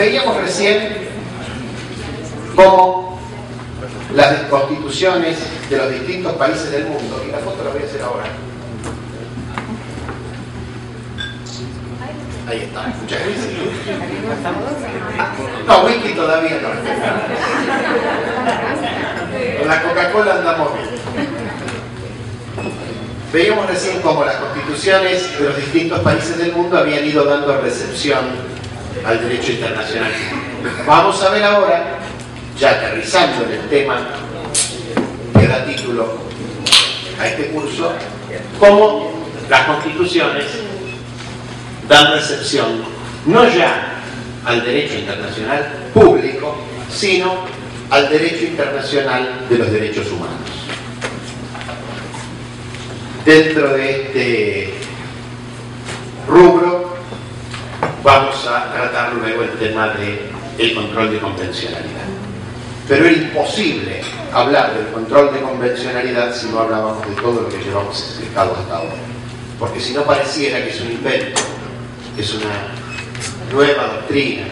Veíamos recién cómo las constituciones de los distintos países del mundo, y la foto la voy a hacer ahora. Ahí está, muchas gracias. No, whisky todavía no. Con la Coca-Cola andamos bien. Veíamos recién cómo las constituciones de los distintos países del mundo habían ido dando recepción al derecho internacional. Vamos a ver ahora, ya aterrizando en el tema que da título a este curso, cómo las constituciones dan recepción no ya al derecho internacional público, sino al derecho internacional de los derechos humanos. Dentro de este rubro vamos a tratar luego el tema del control de convencionalidad. Pero era imposible hablar del control de convencionalidad si no hablábamos de todo lo que llevamos explicado hasta ahora. Porque si no pareciera que es un invento, que es una nueva doctrina,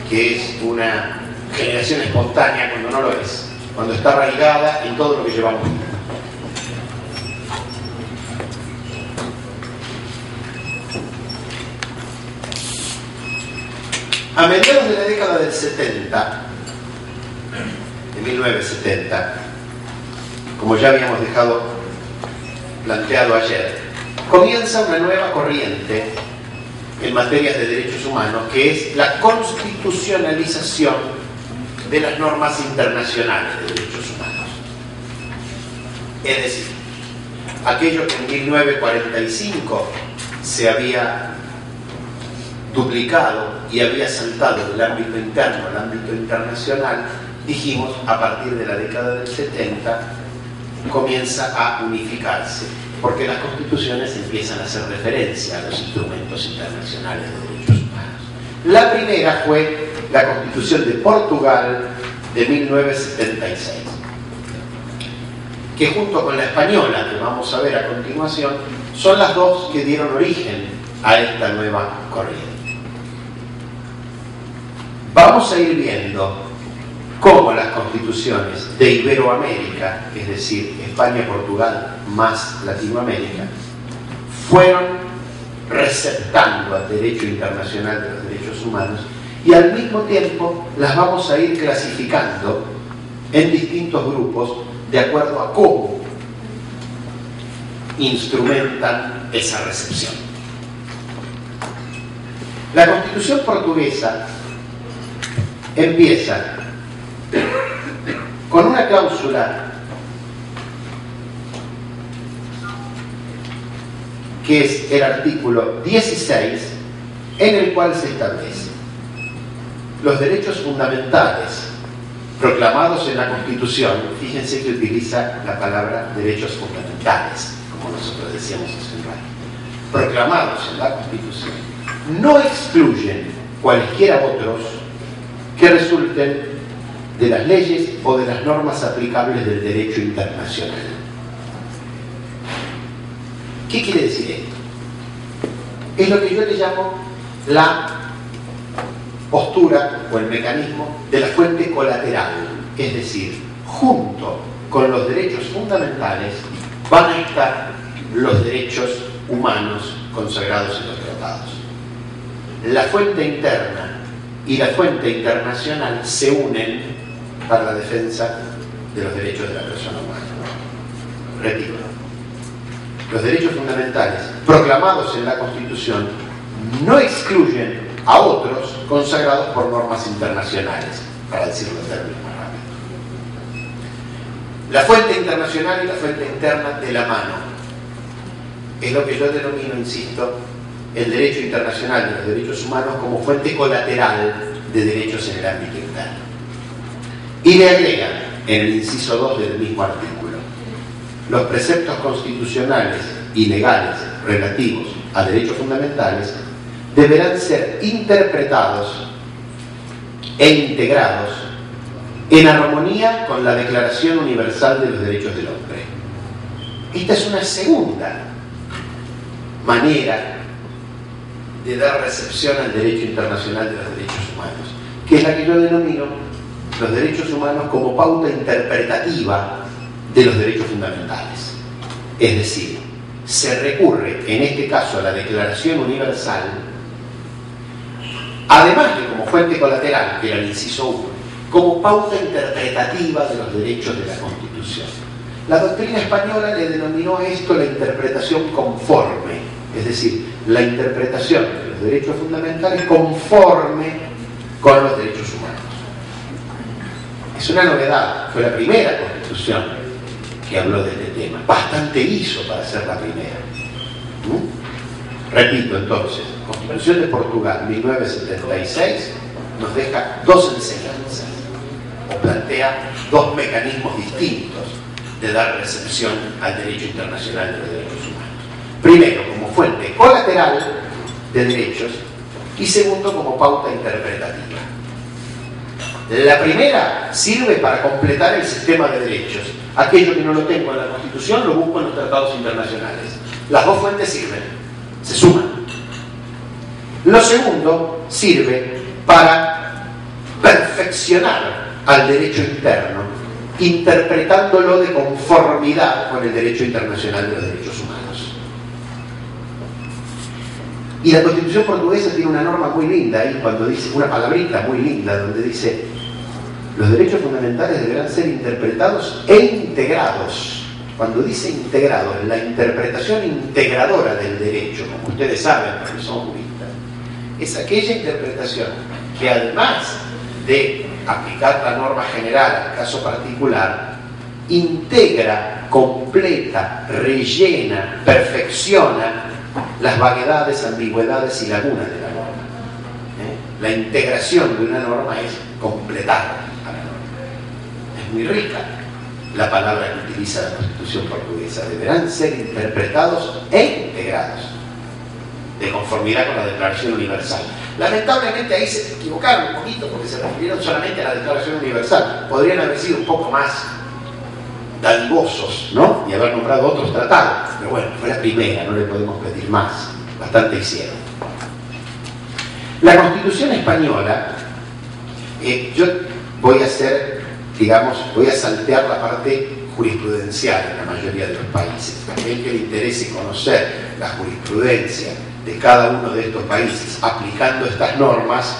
que es una generación espontánea cuando no lo es, cuando está arraigada en todo lo que llevamos. A mediados de la década del 70, de 1970, como ya habíamos dejado planteado ayer, comienza una nueva corriente en materias de derechos humanos, que es la constitucionalización de las normas internacionales de derechos humanos. Es decir, aquello que en 1945 se había duplicado y había saltado del ámbito interno al ámbito internacional, dijimos, a partir de la década del 70 comienza a unificarse, porque las constituciones empiezan a hacer referencia a los instrumentos internacionales de derechos humanos. La primera fue la Constitución de Portugal de 1976, que junto con la española, que vamos a ver a continuación, son las dos que dieron origen a esta nueva corriente. Vamos a ir viendo cómo las constituciones de Iberoamérica, es decir, España, Portugal, más Latinoamérica, fueron receptando al derecho internacional de los derechos humanos y al mismo tiempo las vamos a ir clasificando en distintos grupos de acuerdo a cómo instrumentan esa recepción. La Constitución portuguesa empieza con una cláusula que es el artículo 16, en el cual se establece los derechos fundamentales proclamados en la Constitución. Fíjense que utiliza la palabra derechos fundamentales, como nosotros decíamos hace un rato. Proclamados en la Constitución no excluyen cualquiera otros que resulten de las leyes o de las normas aplicables del derecho internacional. ¿Qué quiere decir esto? Es lo que yo le llamo la postura o el mecanismo de la fuente colateral, es decir, junto con los derechos fundamentales van a estar los derechos humanos consagrados en los tratados. La fuente interna y la fuente internacional se unen para la defensa de los derechos de la persona humana. Repito, los derechos fundamentales proclamados en la Constitución no excluyen a otros consagrados por normas internacionales, para decirlo en términos más rápidos. La fuente internacional y la fuente interna de la mano es lo que yo denomino, insisto, el derecho internacional de los derechos humanos como fuente colateral de derechos en el ámbito interno. Y le agregan en el inciso 2 del mismo artículo: los preceptos constitucionales y legales relativos a derechos fundamentales deberán ser interpretados e integrados en armonía con la Declaración Universal de los Derechos del Hombre. Esta es una segunda manera de dar recepción al derecho internacional de los derechos humanos, que es la que yo denomino los derechos humanos como pauta interpretativa de los derechos fundamentales. Es decir, se recurre en este caso a la Declaración Universal, además de como fuente colateral, que era el inciso 1, como pauta interpretativa de los derechos de la Constitución. La doctrina española le denominó a esto la interpretación conforme, es decir, la interpretación de los derechos fundamentales conforme con los derechos humanos. Es una novedad, fue la primera Constitución que habló de este tema. Bastante hizo para ser la primera. Repito entonces, Constitución de Portugal 1976 nos deja dos enseñanzas, o plantea dos mecanismos distintos de dar recepción al derecho internacional de los derechos humanos. Primero, como fuente colateral de derechos, y segundo, como pauta interpretativa. La primera sirve para completar el sistema de derechos. Aquello que no lo tengo en la Constitución lo busco en los tratados internacionales. Las dos fuentes sirven, se suman. Lo segundo sirve para perfeccionar al derecho interno, interpretándolo de conformidad con el derecho internacional de los derechos humanos. Y la Constitución portuguesa tiene una norma muy linda ahí, cuando dice, una palabrita muy linda, donde dice: los derechos fundamentales deberán ser interpretados e integrados. Cuando dice integrados, la interpretación integradora del derecho, como ustedes saben, porque son juristas, es aquella interpretación que además de aplicar la norma general al caso particular, integra, completa, rellena, perfecciona las vaguedades, ambigüedades y lagunas de la norma. La integración de una norma es completar a la norma. Es muy rica la palabra que utiliza la Constitución portuguesa. Deberán ser interpretados e integrados de conformidad con la Declaración Universal. Lamentablemente ahí se equivocaron un poquito porque se refirieron solamente a la Declaración Universal. Podrían haber sido un poco más dadivosos, ¿no? Y haber nombrado otros tratados. Pero bueno, fue la primera, no le podemos pedir más. Bastante hicieron. La Constitución española, yo voy a hacer, digamos, voy a saltear la parte jurisprudencial en la mayoría de los países. Aquel que le interese conocer la jurisprudencia de cada uno de estos países aplicando estas normas,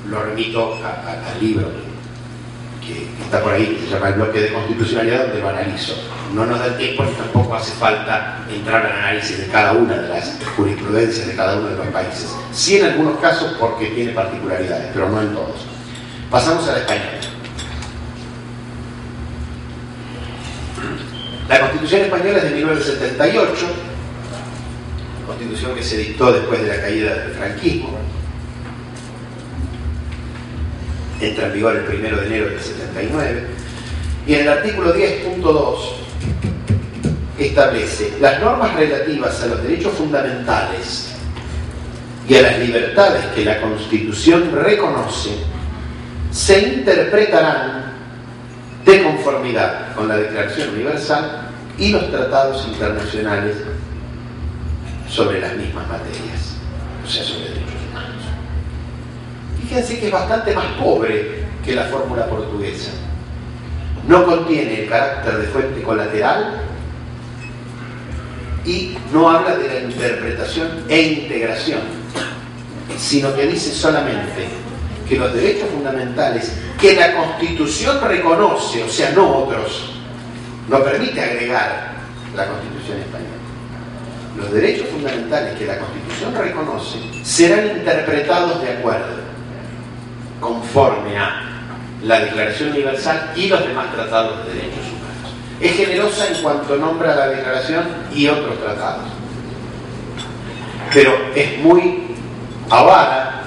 lo remito al libro que está por ahí, que se llama El bloque de constitucionalidad, donde lo analizo. No nos da el tiempo y tampoco hace falta entrar al análisis de cada una de las jurisprudencias de cada uno de los países. Sí en algunos casos porque tiene particularidades, pero no en todos. Pasamos a la española. La Constitución española es de 1978, Constitución que se dictó después de la caída del franquismo. Entra en vigor el 1 de enero del 79. Y en el artículo 10.2 establece: las normas relativas a los derechos fundamentales y a las libertades que la Constitución reconoce se interpretarán de conformidad con la Declaración Universal y los tratados internacionales sobre las mismas materias, o sea, sobre derechos humanos. Fíjense que es bastante más pobre que la fórmula portuguesa. No contiene el carácter de fuente colateral y no habla de la interpretación e integración, sino que dice solamente que los derechos fundamentales que la Constitución reconoce, o sea, no otros, no permite agregar la Constitución española. Los derechos fundamentales que la Constitución reconoce serán interpretados de acuerdo, conforme a la Declaración Universal y los demás tratados de derechos humanos. Es generosa en cuanto nombra la Declaración y otros tratados, pero es muy avara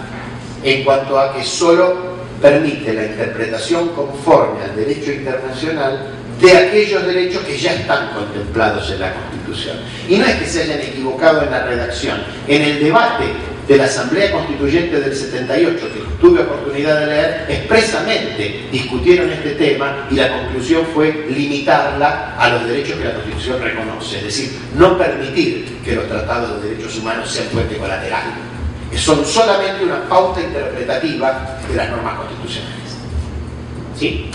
en cuanto a que solo permite la interpretación conforme al derecho internacional de aquellos derechos que ya están contemplados en la Constitución. Y no es que se hayan equivocado en la redacción. En el debate de la Asamblea Constituyente del 78, que tuve oportunidad de leer, expresamente discutieron este tema y la conclusión fue limitarla a los derechos que la Constitución reconoce, es decir, no permitir que los tratados de derechos humanos sean fuente colateral. son solamente una pauta interpretativa de las normas constitucionales. ¿Sí?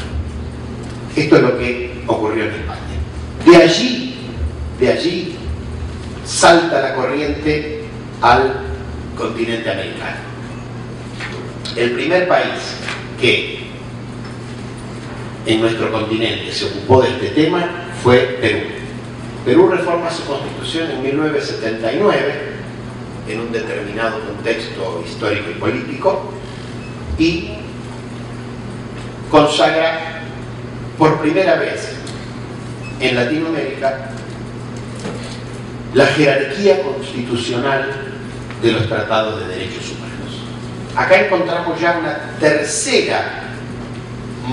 Esto es lo que ocurrió en España. De allí salta la corriente al continente americano. El primer país que en nuestro continente se ocupó de este tema fue Perú. Perú reforma su constitución en 1979 en un determinado contexto histórico y político y consagra por primera vez en Latinoamérica la jerarquía constitucional de los tratados de derechos humanos. Acá encontramos ya una tercera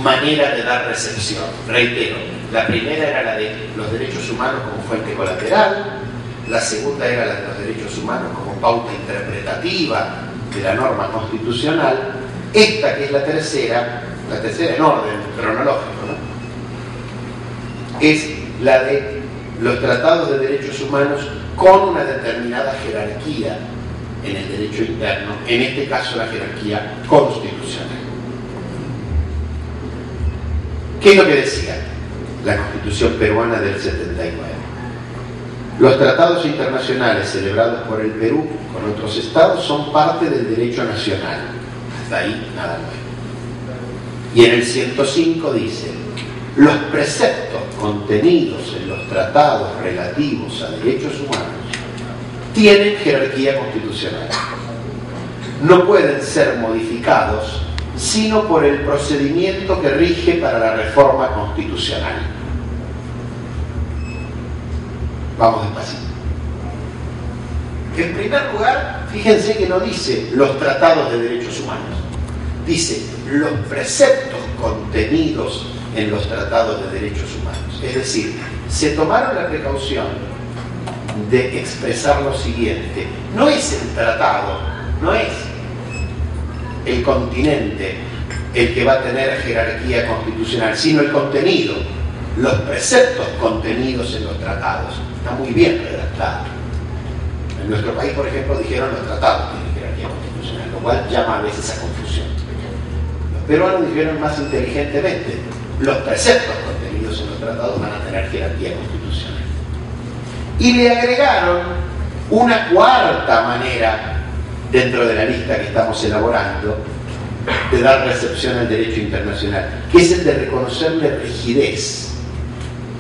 manera de dar recepción. Reitero, la primera era la de los derechos humanos como fuente colateral, la segunda era la de los derechos humanos como pauta interpretativa de la norma constitucional. Esta, que es la tercera en orden cronológico, ¿no?, es la de los tratados de derechos humanos con una determinada jerarquía en el derecho interno, en este caso la jerarquía constitucional. ¿Qué es lo que decía la Constitución peruana del 79? Los tratados internacionales celebrados por el Perú con otros estados son parte del derecho nacional. Hasta ahí nada nuevo. Y en el 105 dice: los preceptos contenidos en los tratados relativos a derechos humanos tienen jerarquía constitucional. No pueden ser modificados sino por el procedimiento que rige para la reforma constitucional. Vamos despacito. En primer lugar, fíjense que no dice los tratados de derechos humanos, dice los preceptos contenidos en los tratados de derechos humanos. Es decir, se tomaron la precaución de expresar lo siguiente: no es el tratado, no es el continente el que va a tener jerarquía constitucional, sino el contenido, los preceptos contenidos en los tratados. Está muy bien redactado. En nuestro país, por ejemplo, dijeron los tratados tienen jerarquía constitucional, lo cual llama a veces a confusión. Los peruanos dijeron más inteligentemente: los preceptos contenidos en los tratados van a tener jerarquía constitucional. Y le agregaron una cuarta manera dentro de la lista que estamos elaborando de dar recepción al derecho internacional, que es el de reconocerle rigidez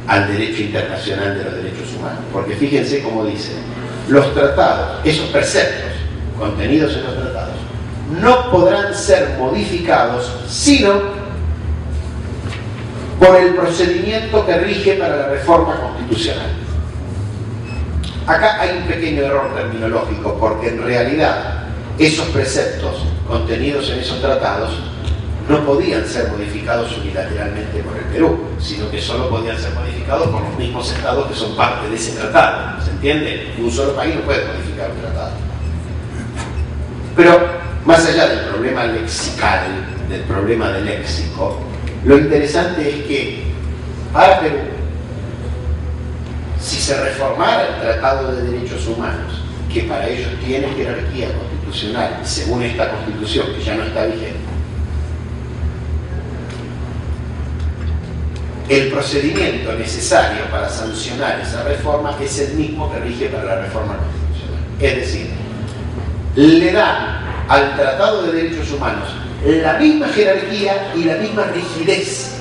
al derecho internacional de los derechos humanos. Porque fíjense cómo dice: los tratados, esos preceptos contenidos en los tratados, no podrán ser modificados sino por el procedimiento que rige para la reforma constitucional. Acá hay un pequeño error terminológico, porque en realidad esos preceptos contenidos en esos tratados no podían ser modificados unilateralmente por el Perú, sino que solo podían ser modificados por los mismos estados que son parte de ese tratado. ¿Se entiende? Un solo país no puede modificar un tratado. Pero más allá del problema lexical, del problema del léxico, lo interesante es que para Perú, si se reformara el Tratado de Derechos Humanos, que para ellos tiene jerarquía constitucional según esta Constitución, que ya no está vigente, el procedimiento necesario para sancionar esa reforma es el mismo que rige para la reforma constitucional. Es decir, le dan al Tratado de Derechos Humanos la misma jerarquía y la misma rigidez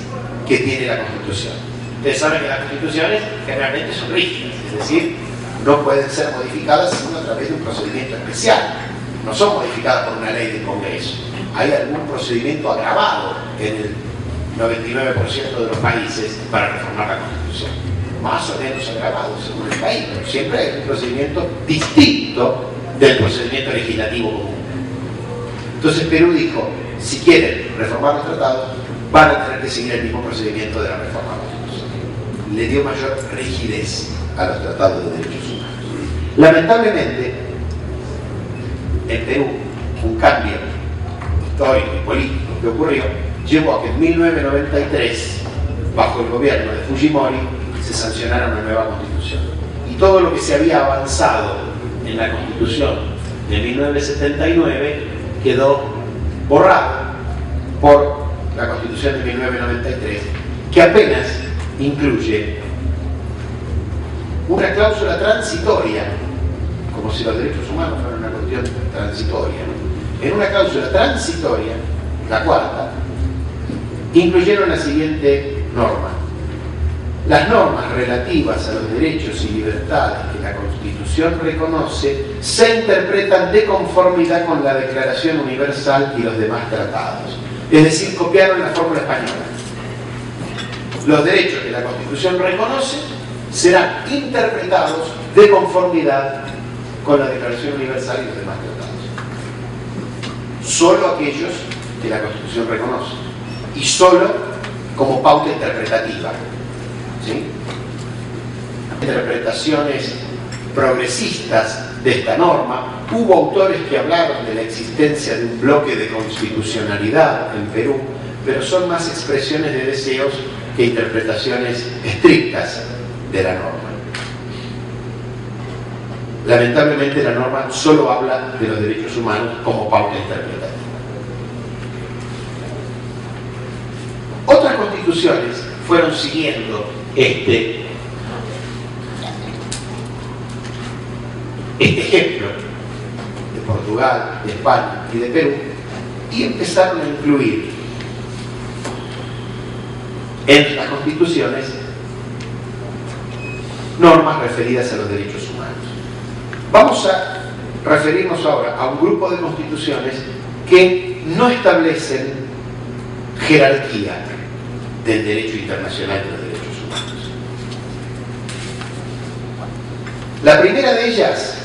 que tiene la Constitución. Ustedes saben que las constituciones generalmente son rígidas, es decir, no pueden ser modificadas sino a través de un procedimiento especial. No son modificadas por una ley del Congreso. Hay algún procedimiento agravado en el 99% de los países para reformar la Constitución. Más o menos agravado según el país, pero siempre hay un procedimiento distinto del procedimiento legislativo común. Entonces Perú dijo: si quieren reformar los tratados, van a tener que seguir el mismo procedimiento de la reforma constitucional. Le dio mayor rigidez a los tratados de derechos humanos. Lamentablemente, en Perú, un cambio histórico y político que ocurrió llevó a que en 1993, bajo el gobierno de Fujimori, se sancionara una nueva constitución. Y todo lo que se había avanzado en la constitución de 1979 quedó borrado por la Constitución de 1993, que apenas incluye una cláusula transitoria, como si los derechos humanos fueran una cuestión transitoria, ¿no? En una cláusula transitoria, la cuarta, incluyeron la siguiente norma: las normas relativas a los derechos y libertades que la Constitución reconoce se interpretan de conformidad con la Declaración Universal y los demás tratados. Es decir, copiaron la fórmula española. Los derechos que la Constitución reconoce serán interpretados de conformidad con la Declaración Universal y los demás tratados. Solo aquellos que la Constitución reconoce, y solo como pauta interpretativa. ¿Sí? Interpretaciones progresistas de esta norma. Hubo autores que hablaron de la existencia de un bloque de constitucionalidad en Perú, pero son más expresiones de deseos que interpretaciones estrictas de la norma. Lamentablemente la norma solo habla de los derechos humanos como pauta interpretativa. Otras constituciones fueron siguiendo este ejemplo de Portugal, de España y de Perú, y empezaron a incluir en las constituciones normas referidas a los derechos humanos. Vamos a referirnos ahora a un grupo de constituciones que no establecen jerarquía del derecho internacional de los derechos humanos. La primera de ellas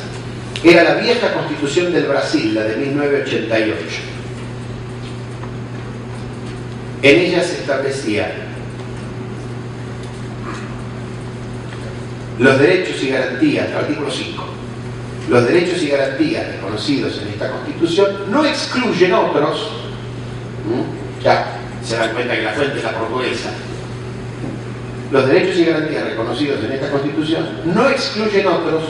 era la vieja Constitución del Brasil, la de 1988. En ella se establecía los derechos y garantías, artículo 5. Los derechos y garantías reconocidos en esta Constitución no excluyen otros. Ya se dan cuenta que la fuente es la portuguesa. Los derechos y garantías reconocidos en esta Constitución no excluyen otros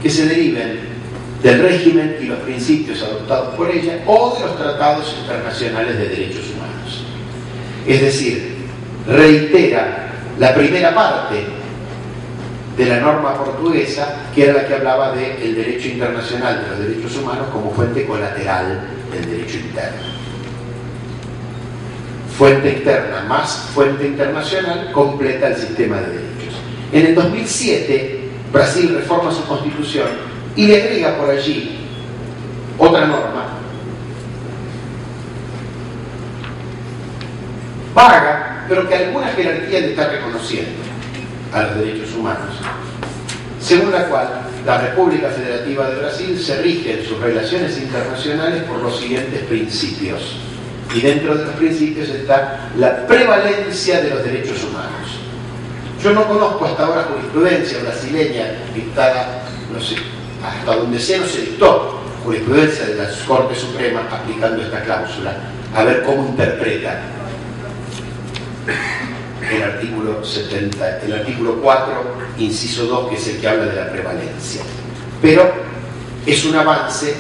que se deriven del régimen y los principios adoptados por ella o de los tratados internacionales de derechos humanos. Es decir, reitera la primera parte de la norma portuguesa, que era la que hablaba del derecho internacional de los derechos humanos como fuente colateral del derecho interno. Fuente externa más fuente internacional completa el sistema de derechos. En el 2007, Brasil reforma su constitución y le agrega por allí otra norma vaga, pero que alguna jerarquía le está reconociendo a los derechos humanos, según la cual la República Federativa de Brasil se rige en sus relaciones internacionales por los siguientes principios. Y dentro de los principios está la prevalencia de los derechos humanos. Yo no conozco hasta ahora jurisprudencia brasileña dictada, no sé, hasta donde sea no se dictó jurisprudencia de la Corte Suprema aplicando esta cláusula, a ver cómo interpreta el artículo 70, el artículo 4, inciso 2, que es el que habla de la prevalencia. Pero es un avance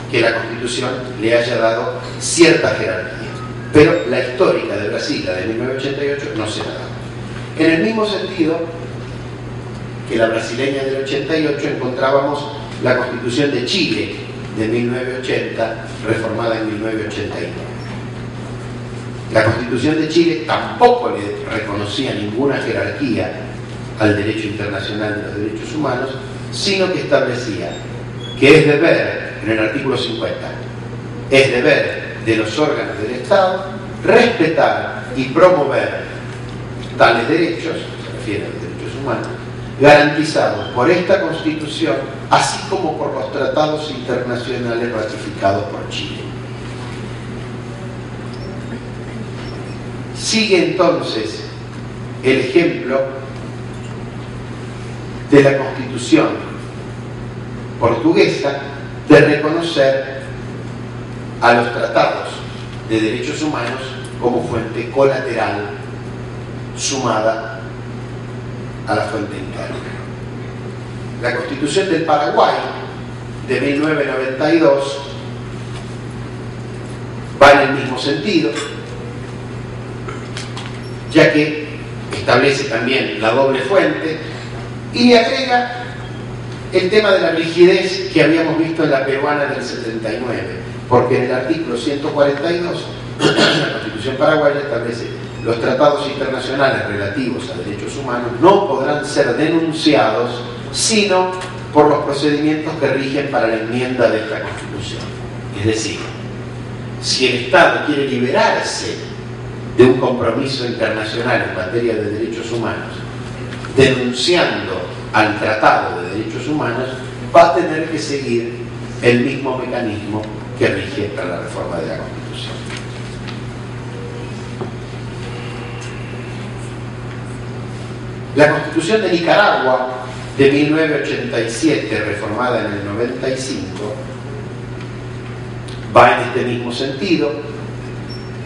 que la Constitución le haya dado cierta jerarquía. Pero la histórica de Brasil, la de 1988, no se la da. En el mismo sentido que la brasileña del 88, encontrábamos la Constitución de Chile de 1980, reformada en 1989. La Constitución de Chile tampoco le reconocía ninguna jerarquía al derecho internacional de los derechos humanos, sino que establecía que es deber, en el artículo 50, es deber de los órganos del Estado respetar y promover tales derechos, se refiere a los derechos humanos, garantizados por esta Constitución, así como por los tratados internacionales ratificados por Chile. Sigue entonces el ejemplo de la Constitución portuguesa de reconocer a los tratados de derechos humanos como fuente colateral sumada a la fuente interna. La Constitución del Paraguay de 1992 va en el mismo sentido, ya que establece también la doble fuente y agrega el tema de la rigidez que habíamos visto en la peruana del 79, porque en el artículo 142 la Constitución paraguaya establece: los tratados internacionales relativos a derechos humanos no podrán ser denunciados sino por los procedimientos que rigen para la enmienda de esta Constitución. Es decir, si el Estado quiere liberarse de un compromiso internacional en materia de derechos humanos, denunciando al Tratado de Derechos Humanos, va a tener que seguir el mismo mecanismo que rige para la reforma de la Constitución. La Constitución de Nicaragua de 1987, reformada en el 95, va en este mismo sentido: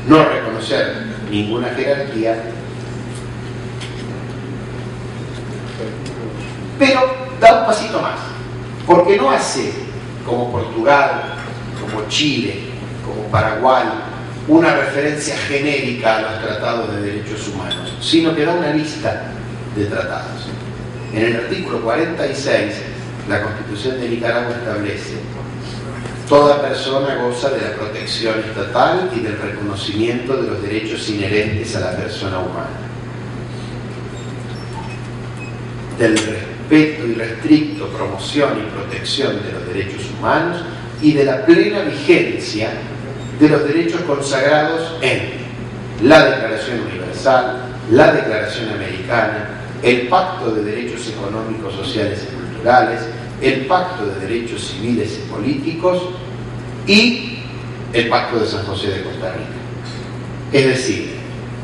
no reconocer ninguna jerarquía, pero da un pasito más, porque no hace como Portugal, como Chile, como Paraguay, una referencia genérica a los tratados de derechos humanos, sino que da una lista de tratados. En el artículo 46, la Constitución de Nicaragua establece: toda persona goza de la protección estatal y del reconocimiento de los derechos inherentes a la persona humana, del respeto irrestricto, promoción y protección de los derechos humanos y de la plena vigencia de los derechos consagrados en la Declaración Universal, la Declaración Americana, el Pacto de Derechos Económicos, Sociales y Culturales, el Pacto de Derechos Civiles y Políticos y el Pacto de San José de Costa Rica. Es decir,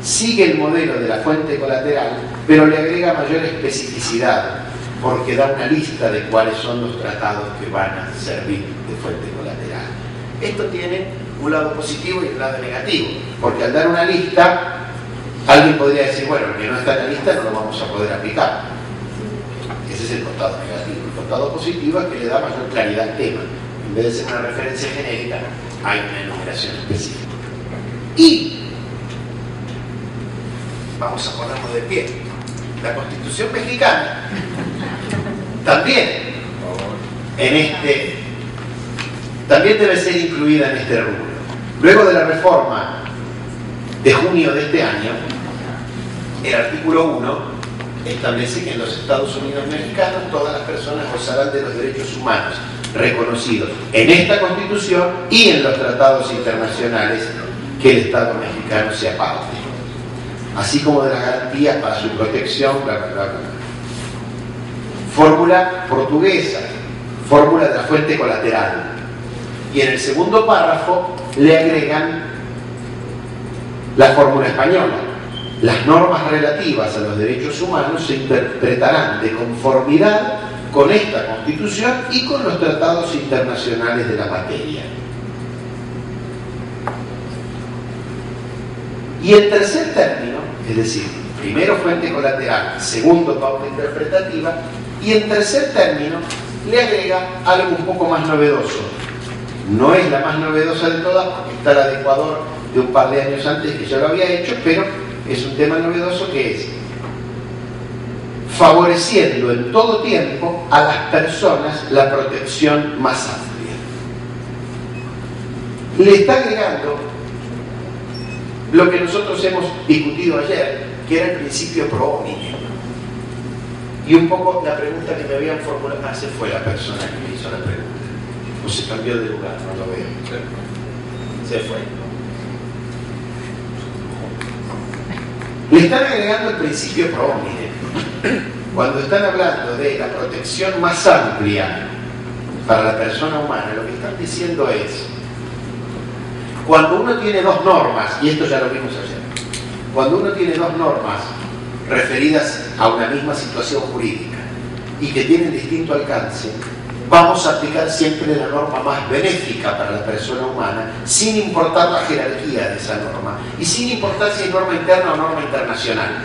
sigue el modelo de la fuente colateral, pero le agrega mayor especificidad, porque da una lista de cuáles son los tratados que van a servir de fuente colateral. Esto tiene un lado positivo y un lado negativo, porque al dar una lista, alguien podría decir: bueno, el que no está en la lista no lo vamos a poder aplicar. Ese es el costado negativo. El costado positivo es que le da mayor claridad al tema. En vez de ser una referencia genérica, hay una enumeración específica. Y vamos a ponernos de pie. La Constitución mexicana también también debe ser incluida en este rubro. Luego de la reforma de junio de este año, el artículo 1 establece que en los Estados Unidos mexicanos todas las personas gozarán de los derechos humanos reconocidos en esta Constitución y en los tratados internacionales que el Estado mexicano sea parte, así como de las garantías para su protección, bla, bla, bla, bla. Fórmula portuguesa, fórmula de la fuente colateral. Y en el segundo párrafo le agregan la fórmula española: las normas relativas a los derechos humanos se interpretarán de conformidad con esta Constitución y con los tratados internacionales de la materia. Y en tercer término, es decir, primero fuente colateral, segundo pauta interpretativa, y en tercer término le agrega algo un poco más novedoso. No es la más novedosa de todas, porque está la de Ecuador de un par de años antes, que ya lo había hecho, pero es un tema novedoso, que es favoreciendo en todo tiempo a las personas la protección más amplia. Le está agregando lo que nosotros hemos discutido ayer, que era el principio pro homine. Y un poco la pregunta que me habían formulado: se fue la persona que me hizo la pregunta, o se cambió de lugar, no lo veo. Se fue. Le están agregando el principio pro homine. Cuando están hablando de la protección más amplia para la persona humana, lo que están diciendo es: cuando uno tiene dos normas, y esto ya lo vimos ayer, cuando uno tiene dos normas referidas a una misma situación jurídica y que tienen distinto alcance, vamos a aplicar siempre la norma más benéfica para la persona humana, sin importar la jerarquía de esa norma y sin importar si es norma interna o norma internacional.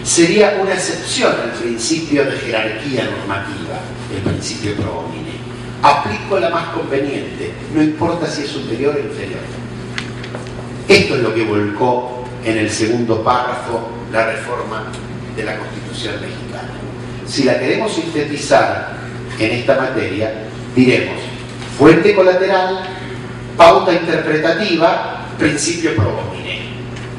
Sería una excepción al principio de jerarquía normativa, el principio pro homine. aplico la más conveniente, no importa si es superior o inferior. Esto es lo que volcó en el segundo párrafo la reforma de la Constitución mexicana. Si la queremos sintetizar en esta materia, diremos fuente colateral, pauta interpretativa, principio pro homine.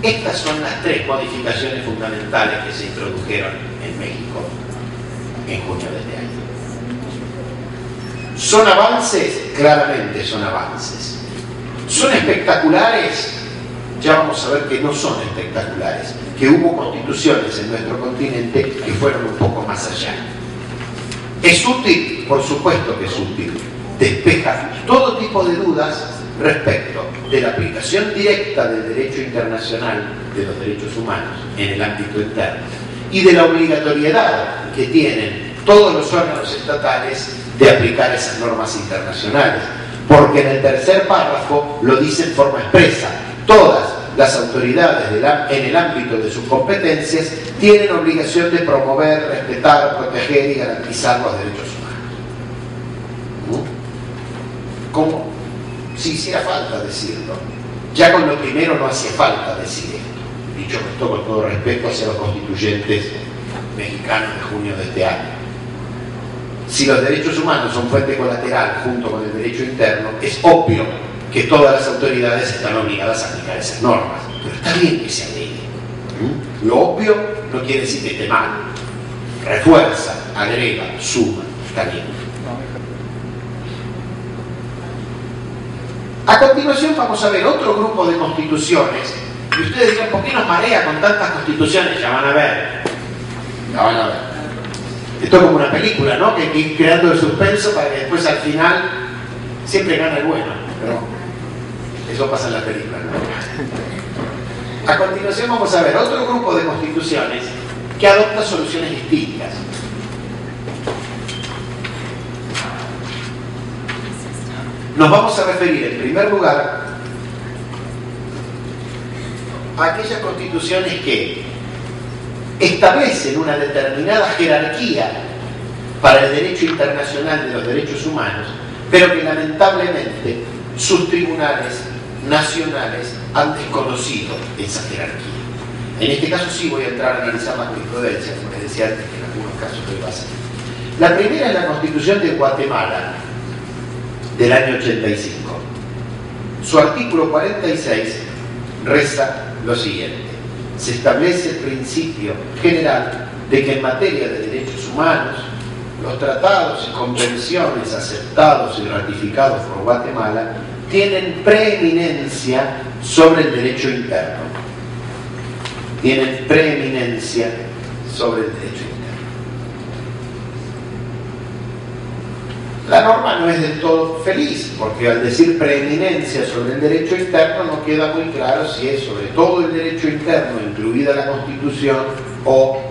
Estas son las tres modificaciones fundamentales que se introdujeron en México en junio de este año. ¿Son avances? Claramente son avances. ¿Son espectaculares? Ya vamos a ver que no son espectaculares, que hubo constituciones en nuestro continente que fueron un poco más allá. ¿Es útil? Por supuesto que es útil. Despeja todo tipo de dudas respecto de la aplicación directa del derecho internacional de los derechos humanos en el ámbito interno y de la obligatoriedad que tienen todos los órganos estatales de aplicar esas normas internacionales, porque en el tercer párrafo lo dice en forma expresa: todas las autoridades en el ámbito de sus competencias tienen obligación de promover, respetar, proteger y garantizar los derechos humanos. Como si hiciera falta decirlo. Ya con lo primero no hacía falta decir esto, dicho esto con todo respeto hacia los constituyentes mexicanos de junio de este año. Si los derechos humanos son fuente colateral junto con el derecho interno, es obvio que todas las autoridades están obligadas a aplicar esas normas. Pero está bien que se agregue. Lo obvio no quiere decir que esté mal. Refuerza, agrega, suma. Está bien. A continuación vamos a ver otro grupo de constituciones. Y ustedes dirán, ¿por qué nos marea con tantas constituciones? Ya van a ver. Ya van a ver. Esto es como una película, ¿no? Que hay que ir creando el suspenso para que después al final siempre gane el bueno. Pero eso pasa en la película, ¿no? A continuación vamos a ver otro grupo de constituciones que adopta soluciones distintas. Nos vamos a referir en primer lugar a aquellas constituciones que establecen una determinada jerarquía para el derecho internacional de los derechos humanos, pero que lamentablemente sus tribunales nacionales han desconocido esa jerarquía. En este caso sí voy a entrar a analizar la jurisprudencia, como les decía antes, que en algunos casos lo pasa. La primera es la Constitución de Guatemala, del año 85. Su artículo 46 reza lo siguiente: se establece el principio general de que en materia de derechos humanos, los tratados y convenciones aceptados y ratificados por Guatemala tienen preeminencia sobre el derecho interno. Tienen preeminencia sobre el derecho interno. La norma no es del todo feliz, porque al decir preeminencia sobre el derecho interno no queda muy claro si es sobre todo el derecho interno, incluida la Constitución, o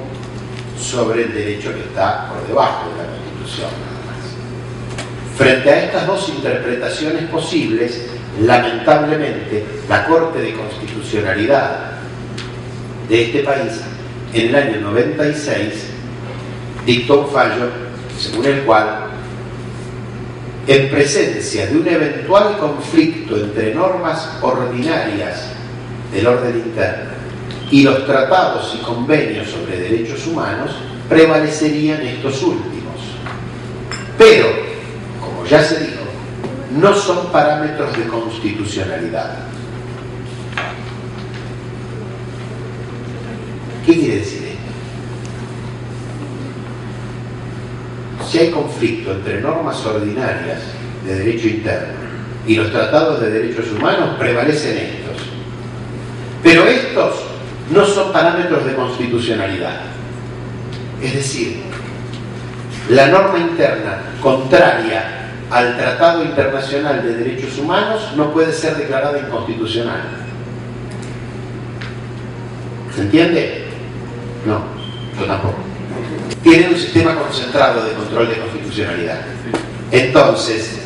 sobre el derecho que está por debajo de la Constitución, nada más. Frente a estas dos interpretaciones posibles, lamentablemente, la Corte de Constitucionalidad de este país, en el año 96, dictó un fallo según el cual, en presencia de un eventual conflicto entre normas ordinarias del orden interno y los tratados y convenios sobre derechos humanos, prevalecerían estos últimos. Pero, como ya se dijo, no son parámetros de constitucionalidad. ¿Qué quiere decir esto? Si hay conflicto entre normas ordinarias de derecho interno y los tratados de derechos humanos, prevalecen estos. Pero estos no son parámetros de constitucionalidad. Es decir, la norma interna contraria al Tratado Internacional de Derechos Humanos no puede ser declarada inconstitucional. ¿Se entiende? No, yo tampoco. Tienen un sistema concentrado de control de constitucionalidad. Entonces,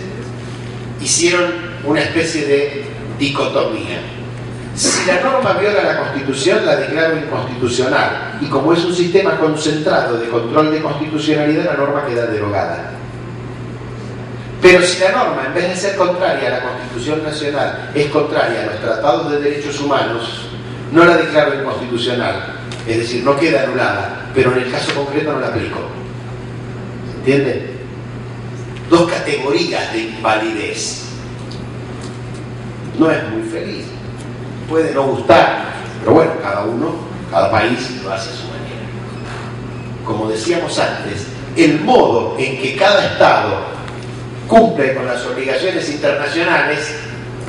hicieron una especie de dicotomía. Si la norma viola la Constitución, la declaro inconstitucional. Y como es un sistema concentrado de control de constitucionalidad, la norma queda derogada. Pero si la norma, en vez de ser contraria a la Constitución Nacional, es contraria a los tratados de derechos humanos, no la declaro inconstitucional, es decir, no queda anulada, pero en el caso concreto no la aplico. ¿Entiende? Dos categorías de invalidez. No es muy feliz, puede no gustar, pero bueno, cada país lo hace a su manera. Como decíamos antes, el modo en que cada Estado cumple con las obligaciones internacionales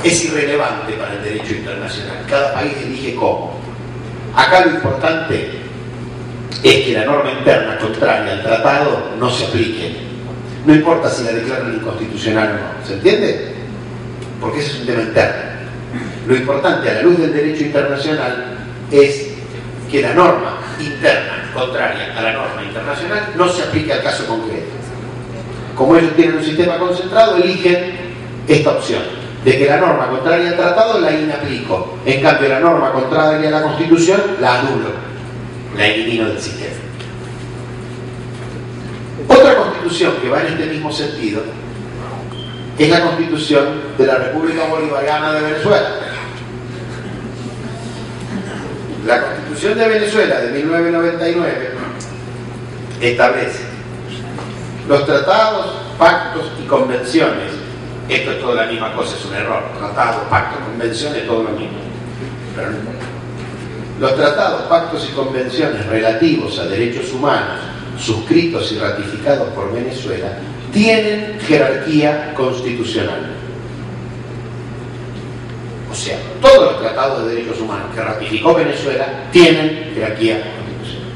es irrelevante para el derecho internacional. Cada país elige cómo. Acá lo importante es que la norma interna contraria al tratado no se aplique. No importa si la declaran inconstitucional o no. ¿Se entiende? Porque ese es un tema interno. Lo importante a la luz del derecho internacional es que la norma interna contraria a la norma internacional no se aplique al caso concreto. Como ellos tienen un sistema concentrado, eligen esta opción, de que la norma contraria al tratado la inaplico. En cambio, la norma contraria a la Constitución la anulo, la elimino del sistema. Otra constitución que va en este mismo sentido es la Constitución de la República Bolivariana de Venezuela. La Constitución de Venezuela de 1999 establece los tratados, pactos y convenciones. Esto es toda la misma cosa, es un error. Tratados, pactos, convenciones, todo lo mismo. Pero no importa. Los tratados, pactos y convenciones relativos a derechos humanos suscritos y ratificados por Venezuela tienen jerarquía constitucional. O sea, todos los tratados de derechos humanos que ratificó Venezuela tienen jerarquía constitucional.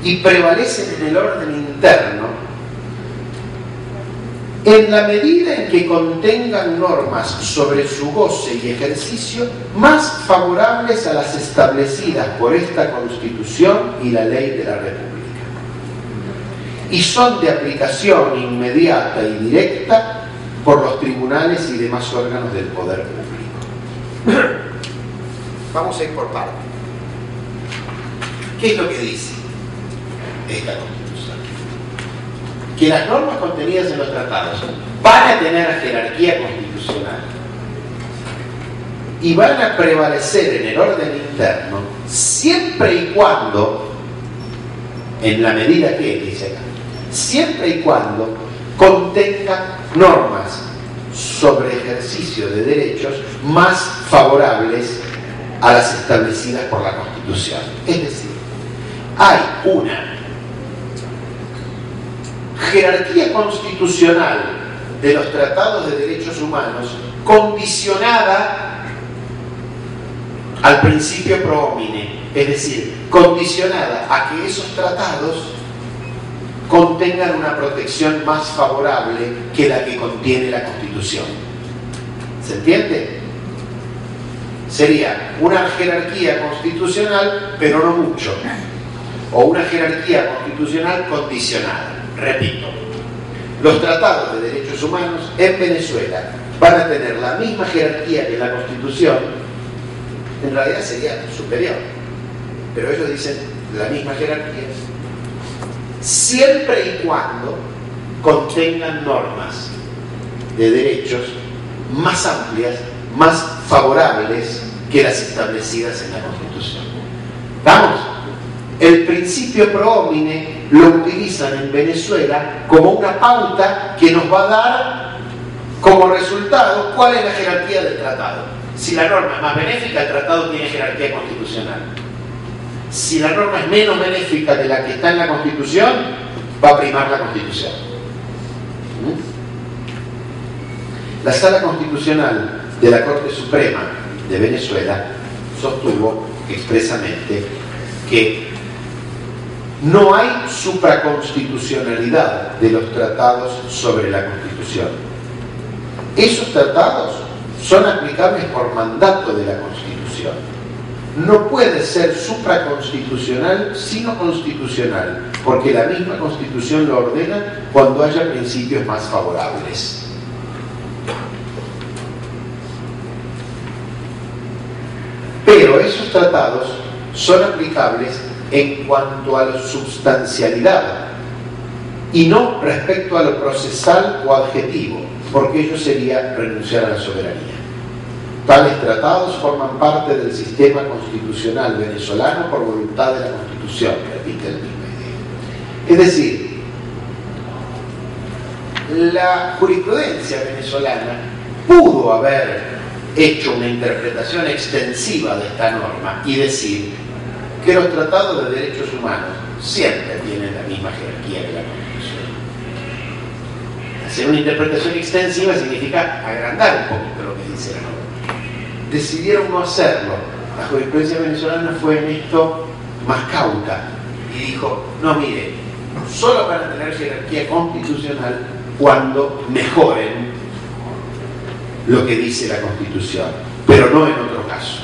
Y prevalecen en el orden interno en la medida en que contengan normas sobre su goce y ejercicio más favorables a las establecidas por esta Constitución y la ley de la República. Y son de aplicación inmediata y directa por los tribunales y demás órganos del poder público. Vamos a ir por partes. ¿Qué es lo que dice esta Constitución? Que las normas contenidas en los tratados van a tener jerarquía constitucional y van a prevalecer en el orden interno siempre y cuando, en la medida que dice acá, siempre y cuando contengan normas sobre ejercicio de derechos más favorables a las establecidas por la Constitución. Es decir, hay una jerarquía constitucional de los tratados de derechos humanos condicionada al principio pro homine, es decir, condicionada a que esos tratados contengan una protección más favorable que la que contiene la Constitución. ¿Se entiende? Sería una jerarquía constitucional, pero no mucho, o una jerarquía constitucional condicionada. Repito, los tratados de derechos humanos en Venezuela van a tener la misma jerarquía que la Constitución, en realidad sería superior, pero ellos dicen la misma jerarquía, siempre y cuando contengan normas de derechos más amplias, más favorables que las establecidas en la Constitución. ¿Vamos? El principio pro homine lo utilizan en Venezuela como una pauta que nos va a dar como resultado cuál es la jerarquía del tratado. Si la norma es más benéfica, el tratado tiene jerarquía constitucional. Si la norma es menos benéfica de la que está en la Constitución, va a primar la Constitución. La Sala Constitucional de la Corte Suprema de Venezuela sostuvo expresamente que no hay supraconstitucionalidad de los tratados sobre la Constitución. Esos tratados son aplicables por mandato de la Constitución. No puede ser supraconstitucional sino constitucional, porque la misma Constitución lo ordena cuando haya principios más favorables. Pero esos tratados son aplicables en cuanto a la substancialidad y no respecto a lo procesal o adjetivo, porque ello sería renunciar a la soberanía. Tales tratados forman parte del sistema constitucional venezolano por voluntad de la Constitución, repite la misma idea. Es decir, la jurisprudencia venezolana pudo haber hecho una interpretación extensiva de esta norma y decir que los tratados de derechos humanos siempre tienen la misma jerarquía que la Constitución. Hacer una interpretación extensiva significa agrandar un poquito lo que dice la norma. Decidieron no hacerlo. La jurisprudencia venezolana fue en esto más cauta y dijo, no, mire, solo van a tener jerarquía constitucional cuando mejoren lo que dice la Constitución, pero no en otro caso.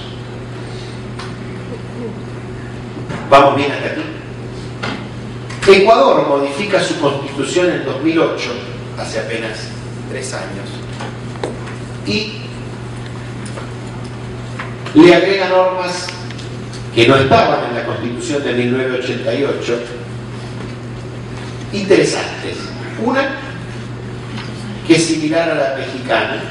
¿Vamos bien hasta aquí? Ecuador modifica su Constitución en 2008, hace apenas 3 años, y le agrega normas que no estaban en la Constitución de 1988, interesantes. Una, que es similar a la mexicana: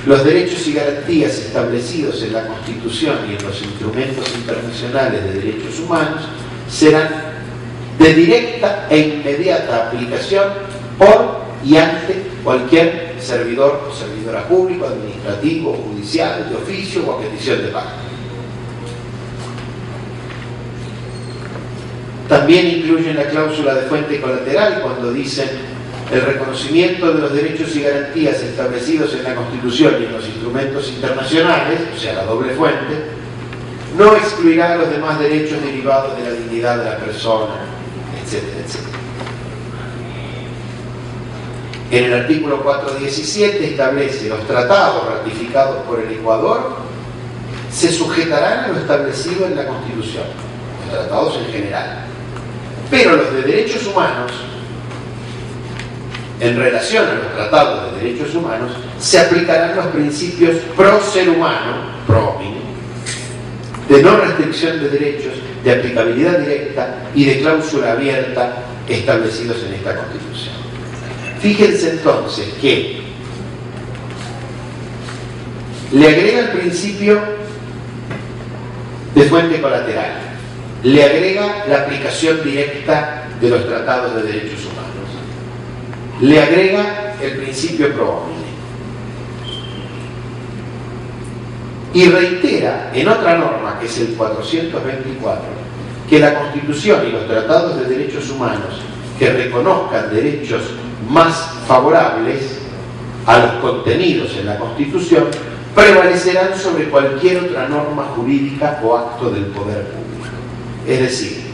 los derechos y garantías establecidos en la Constitución y en los instrumentos internacionales de derechos humanos serán de directa e inmediata aplicación por y ante cualquier servidor o servidora público, administrativo, judicial, de oficio o a petición de pago. También incluyen la cláusula de fuente colateral cuando dicen: el reconocimiento de los derechos y garantías establecidos en la Constitución y en los instrumentos internacionales, o sea, la doble fuente, no excluirá los demás derechos derivados de la dignidad de la persona, etcétera, etcétera. En el artículo 417 establece: los tratados ratificados por el Ecuador se sujetarán a lo establecido en la Constitución, los tratados en general, pero los de derechos humanos, en relación a los tratados de derechos humanos, se aplicarán los principios pro ser humano, pro homine, de no restricción de derechos, de aplicabilidad directa y de cláusula abierta establecidos en esta Constitución. Fíjense entonces que le agrega el principio de fuente colateral, le agrega la aplicación directa de los tratados de derechos humanos, le agrega el principio pro homine y reitera en otra norma, que es el 424, que la Constitución y los tratados de derechos humanos que reconozcan derechos más favorables a los contenidos en la Constitución prevalecerán sobre cualquier otra norma jurídica o acto del poder público. Es decir,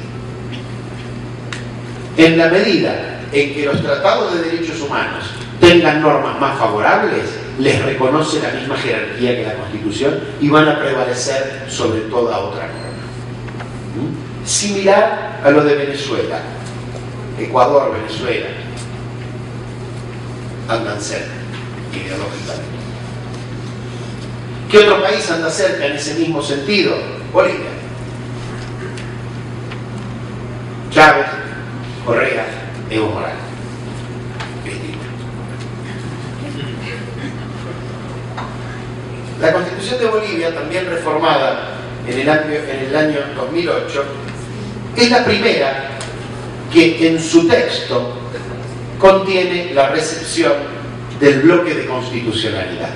en la medida en que los tratados de derechos humanos tengan normas más favorables, les reconoce la misma jerarquía que la Constitución y van a prevalecer sobre toda otra norma. Similar a lo de Venezuela. Ecuador, Venezuela andan cerca ideológicamente. ¿Qué otro país anda cerca en ese mismo sentido? Bolivia. Chávez, Correa, Evo Morales. La Constitución de Bolivia, también reformada en el año 2008, es la primera que en su texto contiene la recepción del bloque de constitucionalidad.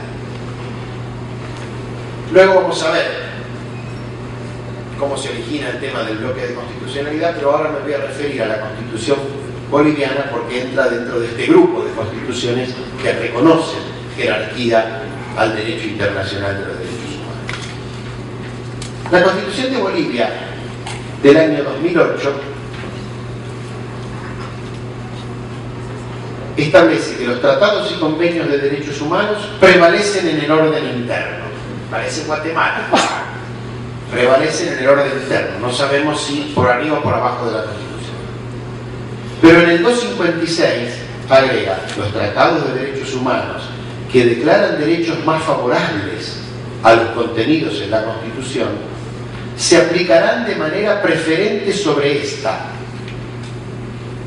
Luego vamos a ver cómo se origina el tema del bloque de constitucionalidad, pero ahora me voy a referir a la Constitución boliviana porque entra dentro de este grupo de constituciones que reconocen jerarquía al derecho internacional de los derechos humanos. La Constitución de Bolivia del año 2008 establece que los tratados y convenios de derechos humanos prevalecen en el orden interno. Parece Guatemala. Prevalecen en el orden interno. No sabemos si por arriba o por abajo de la Constitución. Pero en el 256 agrega: los tratados de derechos humanos que declaran derechos más favorables a los contenidos en la Constitución se aplicarán de manera preferente sobre esta,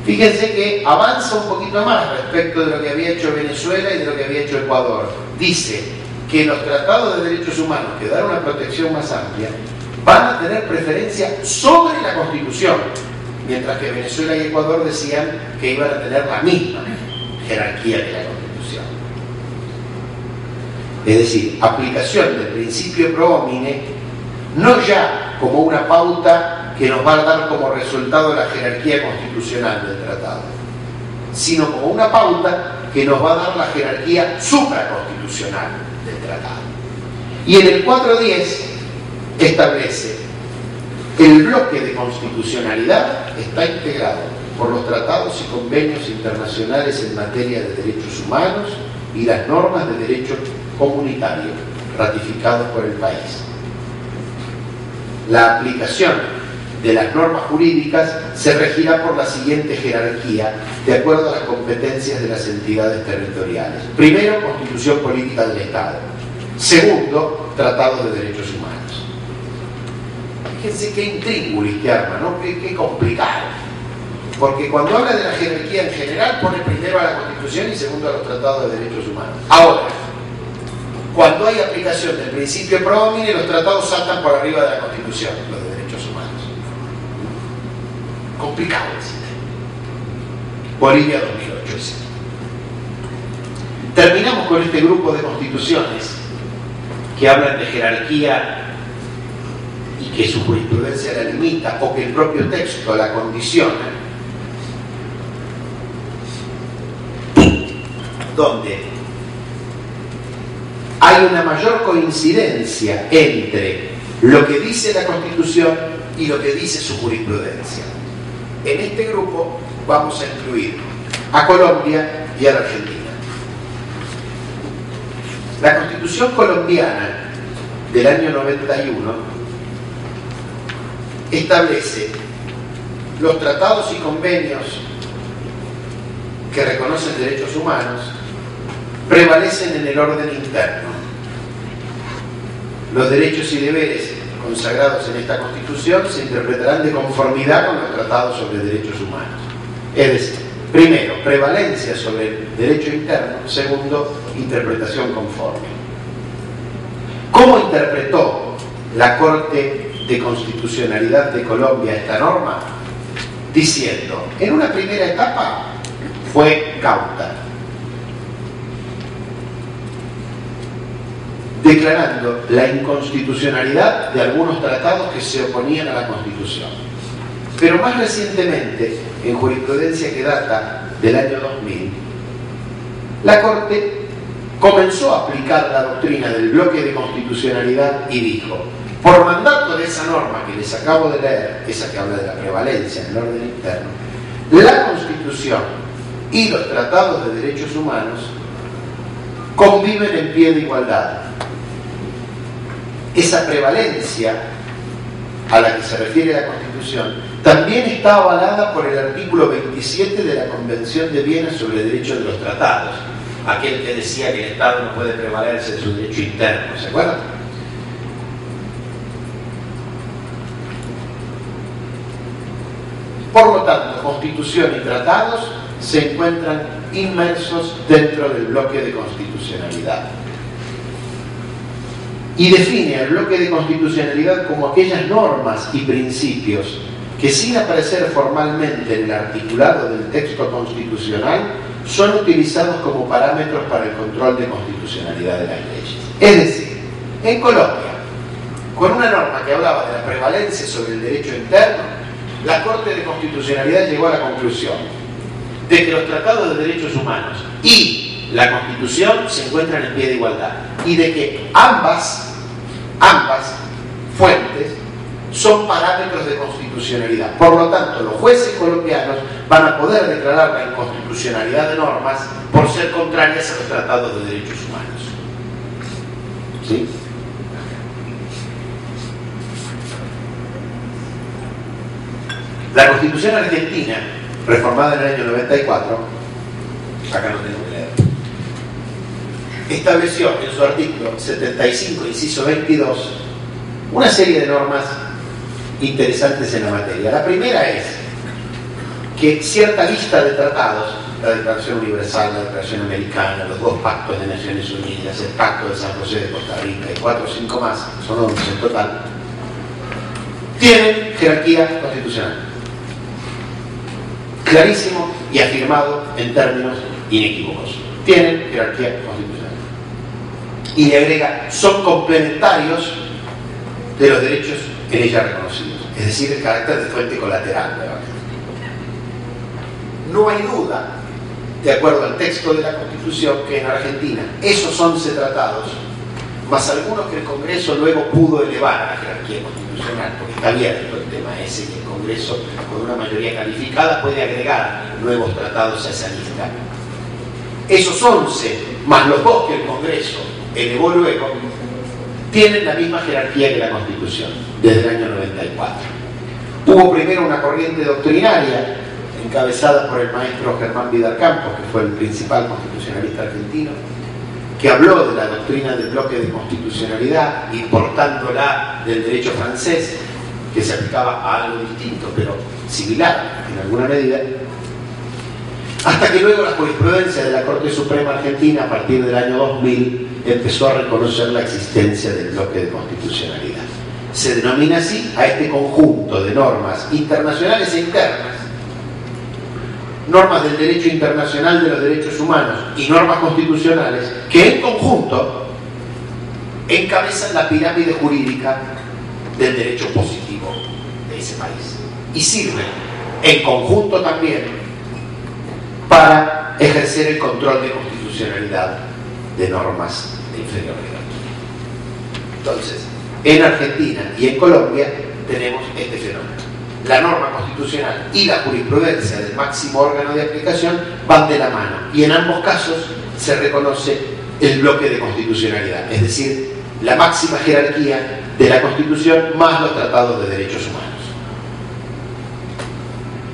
Fíjense que avanza un poquito más respecto de lo que había hecho Venezuela y de lo que había hecho Ecuador. Dice que los tratados de derechos humanos, que dan una protección más amplia, van a tener preferencia sobre la Constitución, mientras que Venezuela y Ecuador decían que iban a tener la misma jerarquía que la Constitución. Es decir, aplicación del principio pro homine, no ya como una pauta que nos va a dar como resultado la jerarquía constitucional del tratado, sino como una pauta que nos va a dar la jerarquía supraconstitucional del tratado. Y en el 410 establece: el bloque de constitucionalidad está integrado por los tratados y convenios internacionales en materia de derechos humanos y las normas de derecho comunitario ratificados por el país. La aplicación de las normas jurídicas se regirá por la siguiente jerarquía, de acuerdo a las competencias de las entidades territoriales. Primero, Constitución Política del Estado. Segundo, Tratados de Derechos Humanos. Fíjense qué intríngulis que arma, ¿no? Qué complicado. Porque cuando habla de la jerarquía en general, pone primero a la Constitución y segundo a los Tratados de Derechos Humanos. Ahora, cuando hay aplicación del principio pro homine, los tratados saltan por arriba de la Constitución, los de derechos humanos. Complicado el sistema. Bolivia 2008, etc. Terminamos con este grupo de constituciones que hablan de jerarquía y que su jurisprudencia la limita o que el propio texto la condiciona, donde hay una mayor coincidencia entre lo que dice la Constitución y lo que dice su jurisprudencia. En este grupo vamos a incluir a Colombia y a la Argentina. La Constitución colombiana del año 91 establece los tratados y convenios que reconocen derechos humanos prevalecen en el orden interno. Los derechos y deberes consagrados en esta Constitución se interpretarán de conformidad con los tratados sobre derechos humanos. Es decir, primero, prevalencia sobre el derecho interno. Segundo, interpretación conforme. ¿Cómo interpretó la Corte de Constitucionalidad de Colombia esta norma? Diciendo, en una primera etapa fue cauta, declarando la inconstitucionalidad de algunos tratados que se oponían a la Constitución. Pero más recientemente, en jurisprudencia que data del año 2000, la Corte comenzó a aplicar la doctrina del bloque de constitucionalidad y dijo, por mandato de esa norma que les acabo de leer, esa que habla de la prevalencia en el orden interno, la Constitución y los tratados de derechos humanos conviven en pie de igualdad. Esa prevalencia a la que se refiere la Constitución también está avalada por el artículo 27 de la Convención de Viena sobre Derechos de los Tratados, aquel que decía que el Estado no puede prevalerse de su derecho interno, ¿se acuerdan? Por lo tanto, Constitución y tratados se encuentran inmersos dentro del bloque de constitucionalidad. Y define el bloque de constitucionalidad como aquellas normas y principios que, sin aparecer formalmente en el articulado del texto constitucional, son utilizados como parámetros para el control de constitucionalidad de las leyes. Es decir, en Colombia, con una norma que hablaba de la prevalencia sobre el derecho interno, la Corte de Constitucionalidad llegó a la conclusión de que los tratados de derechos humanos y la Constitución se encuentran en pie de igualdad y de que ambas fuentes son parámetros de constitucionalidad. Por lo tanto, los jueces colombianos van a poder declarar la inconstitucionalidad de normas por ser contrarias a los tratados de derechos humanos. ¿Sí? La Constitución argentina, reformada en el año 94, acá no tengo que leer, estableció en su artículo 75, inciso 22, una serie de normas interesantes en la materia. La primera es que cierta lista de tratados, la Declaración Universal, la Declaración Americana, los 2 pactos de Naciones Unidas, el Pacto de San José de Costa Rica y 4 o 5 más, son 11 en total, tienen jerarquía constitucional. Clarísimo y afirmado en términos inequívocos. Tienen jerarquía constitucional. Y le agrega, son complementarios de los derechos en ella reconocidos. Es decir, el carácter de fuente colateral. No hay duda, de acuerdo al texto de la Constitución, que en Argentina esos 11 tratados, más algunos que el Congreso luego pudo elevar a la jerarquía constitucional, porque está abierto el tema ese, y el Congreso, con una mayoría calificada, puede agregar nuevos tratados a esa lista. Esos 11, más los 2 que el Congreso elevó luego, tienen la misma jerarquía que la Constitución, desde el año 94. Hubo primero una corriente doctrinaria, encabezada por el maestro Germán Vidal Campos, que fue el principal constitucionalista argentino, que habló de la doctrina del bloque de constitucionalidad, importándola del derecho francés, que se aplicaba a algo distinto, pero similar en alguna medida, hasta que luego la jurisprudencia de la Corte Suprema Argentina, a partir del año 2000, empezó a reconocer la existencia del bloque de constitucionalidad. Se denomina así a este conjunto de normas internacionales e internas, normas del derecho internacional de los derechos humanos y normas constitucionales, que en conjunto encabezan la pirámide jurídica del derecho positivo de ese país y sirven en conjunto también para ejercer el control de constitucionalidad de normas de inferior jerarquía. Entonces, en Argentina y en Colombia tenemos este fenómeno. La norma constitucional y la jurisprudencia del máximo órgano de aplicación van de la mano, y en ambos casos se reconoce el bloque de constitucionalidad, es decir, la máxima jerarquía de la Constitución más los tratados de derechos humanos.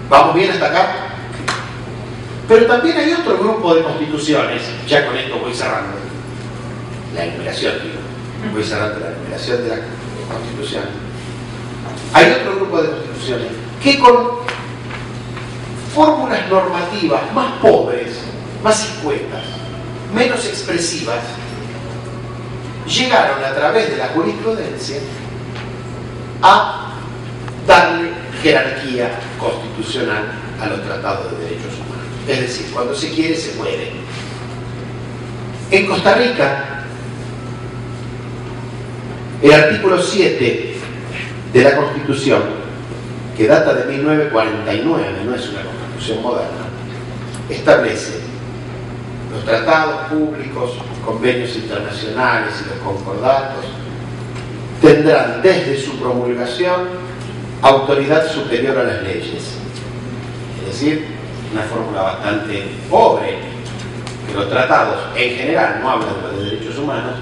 ¿Vamos bien hasta acá? Pero también hay otro grupo de constituciones, ya con esto voy cerrando la enumeración, voy cerrando la enumeración de la Constitución. Hay otro grupo de constituciones que con fórmulas normativas más pobres, más escuetas, menos expresivas, llegaron a través de la jurisprudencia a darle jerarquía constitucional a los tratados de derechos humanos. Es decir, cuando se quiere, se puede. En Costa Rica, el artículo 7 de la Constitución, que data de 1949, no es una Constitución moderna, establece los tratados públicos, convenios internacionales y los concordatos tendrán desde su promulgación autoridad superior a las leyes. Es decir, una fórmula bastante pobre, que los tratados en general, no hablan de los derechos humanos,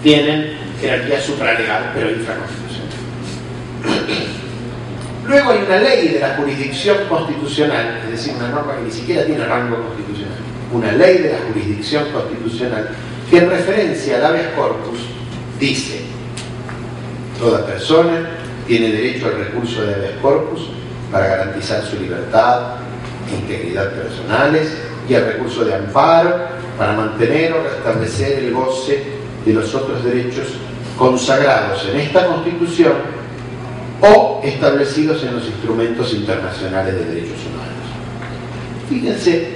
tienen jerarquía supralegal pero infraconstitucional. Luego hay una ley de la jurisdicción constitucional, es decir, una norma que ni siquiera tiene rango constitucional, una ley de la jurisdicción constitucional que en referencia al habeas corpus dice: toda persona tiene derecho al recurso de habeas corpus para garantizar su libertad e integridad personales y al recurso de amparo para mantener o restablecer el goce de los otros derechos consagrados en esta Constitución o establecidos en los instrumentos internacionales de derechos humanos. Fíjense